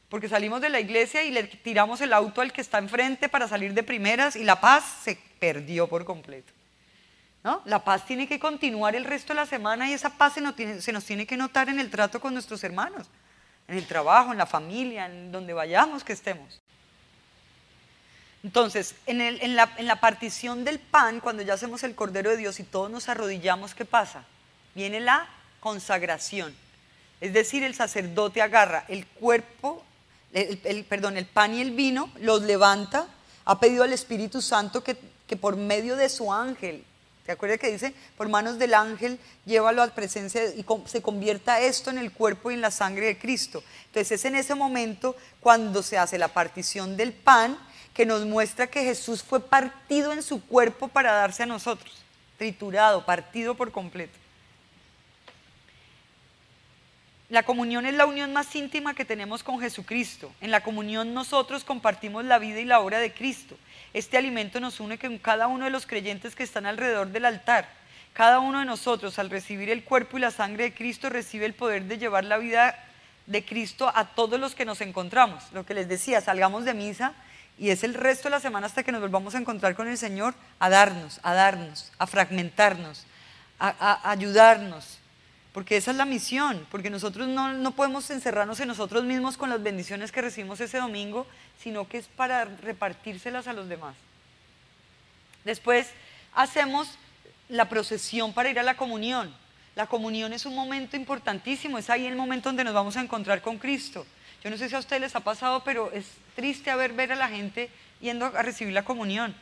Speaker 2: Porque salimos de la iglesia y le tiramos el auto al que está enfrente para salir de primeras y la paz se perdió por completo, ¿no? La paz tiene que continuar el resto de la semana y esa paz se nos tiene que notar en el trato con nuestros hermanos, en el trabajo, en la familia, en donde vayamos que estemos. Entonces, en la partición del pan, cuando ya hacemos el Cordero de Dios y todos nos arrodillamos, ¿qué pasa? Viene la consagración. Es decir, el sacerdote agarra el cuerpo, el pan y el vino, los levanta, ha pedido al Espíritu Santo que por medio de su ángel, ¿te acuerdas que dice? Por manos del ángel, llévalo a presencia y se convierta esto en el cuerpo y en la sangre de Cristo. Entonces es en ese momento cuando se hace la partición del pan que nos muestra que Jesús fue partido en su cuerpo para darse a nosotros, triturado, partido por completo. La comunión es la unión más íntima que tenemos con Jesucristo. En la comunión nosotros compartimos la vida y la obra de Cristo. Este alimento nos une con cada uno de los creyentes que están alrededor del altar. Cada uno de nosotros, al recibir el cuerpo y la sangre de Cristo, recibe el poder de llevar la vida de Cristo a todos los que nos encontramos. Lo que les decía, salgamos de misa y es el resto de la semana hasta que nos volvamos a encontrar con el Señor, a darnos, a fragmentarnos, a ayudarnos. Porque esa es la misión, porque nosotros no podemos encerrarnos en nosotros mismos con las bendiciones que recibimos ese domingo, sino que es para repartírselas a los demás. Después hacemos la procesión para ir a la comunión. La comunión es un momento importantísimo, es ahí el momento donde nos vamos a encontrar con Cristo. Yo no sé si a ustedes les ha pasado, pero es triste ver a la gente yendo a recibir la comunión.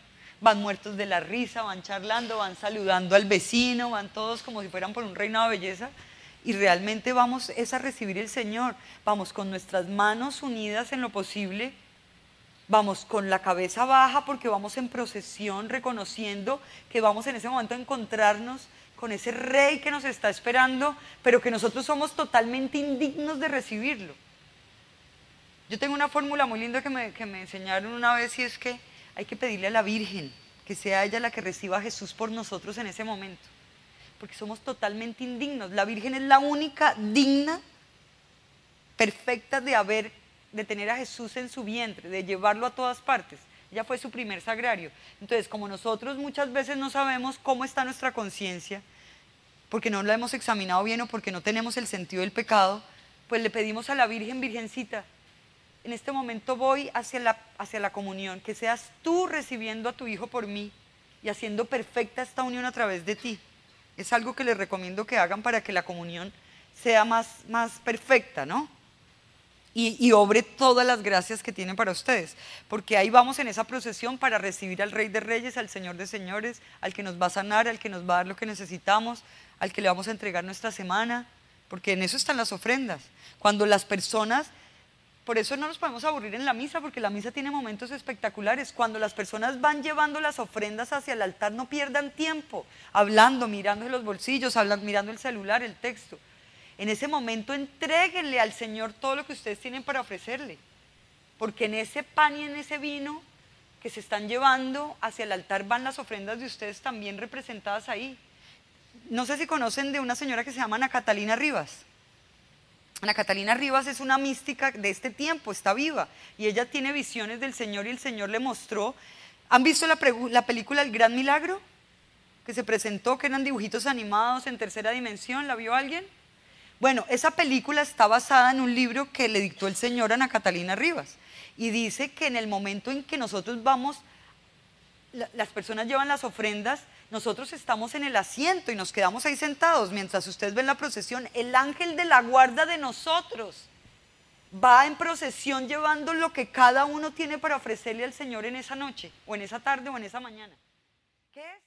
Speaker 2: Van muertos de la risa, van charlando, van saludando al vecino, van todos como si fueran por un reinado de belleza. Y realmente vamos es a recibir el Señor. Vamos con nuestras manos unidas en lo posible. Vamos con la cabeza baja porque vamos en procesión reconociendo que vamos en ese momento a encontrarnos con ese Rey que nos está esperando, pero que nosotros somos totalmente indignos de recibirlo. Yo tengo una fórmula muy linda que me enseñaron una vez, y es que hay que pedirle a la Virgen que sea ella la que reciba a Jesús por nosotros en ese momento, porque somos totalmente indignos. La Virgen es la única digna, perfecta de tener a Jesús en su vientre, de llevarlo a todas partes. Ella fue su primer sagrario. Entonces, como nosotros muchas veces no sabemos cómo está nuestra conciencia, porque no la hemos examinado bien o porque no tenemos el sentido del pecado, pues le pedimos a la Virgen: Virgencita, en este momento voy hacia la comunión, que seas tú recibiendo a tu Hijo por mí y haciendo perfecta esta unión a través de ti. Es algo que les recomiendo que hagan para que la comunión sea más perfecta, ¿no? Y obre todas las gracias que tiene para ustedes, porque ahí vamos en esa procesión para recibir al Rey de Reyes, al Señor de Señores, al que nos va a sanar, al que nos va a dar lo que necesitamos, al que le vamos a entregar nuestra semana, porque en eso están las ofrendas. Cuando las personas... Por eso no nos podemos aburrir en la misa, porque la misa tiene momentos espectaculares. Cuando las personas van llevando las ofrendas hacia el altar, no pierdan tiempo hablando, mirando en los bolsillos, mirando el celular, el texto. En ese momento entréguenle al Señor todo lo que ustedes tienen para ofrecerle, porque en ese pan y en ese vino que se están llevando hacia el altar van las ofrendas de ustedes también representadas ahí. No sé si conocen de una señora que se llama Ana Catalina Rivas. Ana Catalina Rivas es una mística de este tiempo, está viva, y ella tiene visiones del Señor y el Señor le mostró. ¿Han visto la película El Gran Milagro? Que se presentó, que eran dibujitos animados en tercera dimensión, ¿la vio alguien? Bueno, esa película está basada en un libro que le dictó el Señor a Ana Catalina Rivas, y dice que en el momento en que nosotros vamos, las personas llevan las ofrendas, nosotros estamos en el asiento y nos quedamos ahí sentados mientras ustedes ven la procesión. El ángel de la guarda de nosotros va en procesión llevando lo que cada uno tiene para ofrecerle al Señor en esa noche, o en esa tarde, o en esa mañana. ¿Qué es?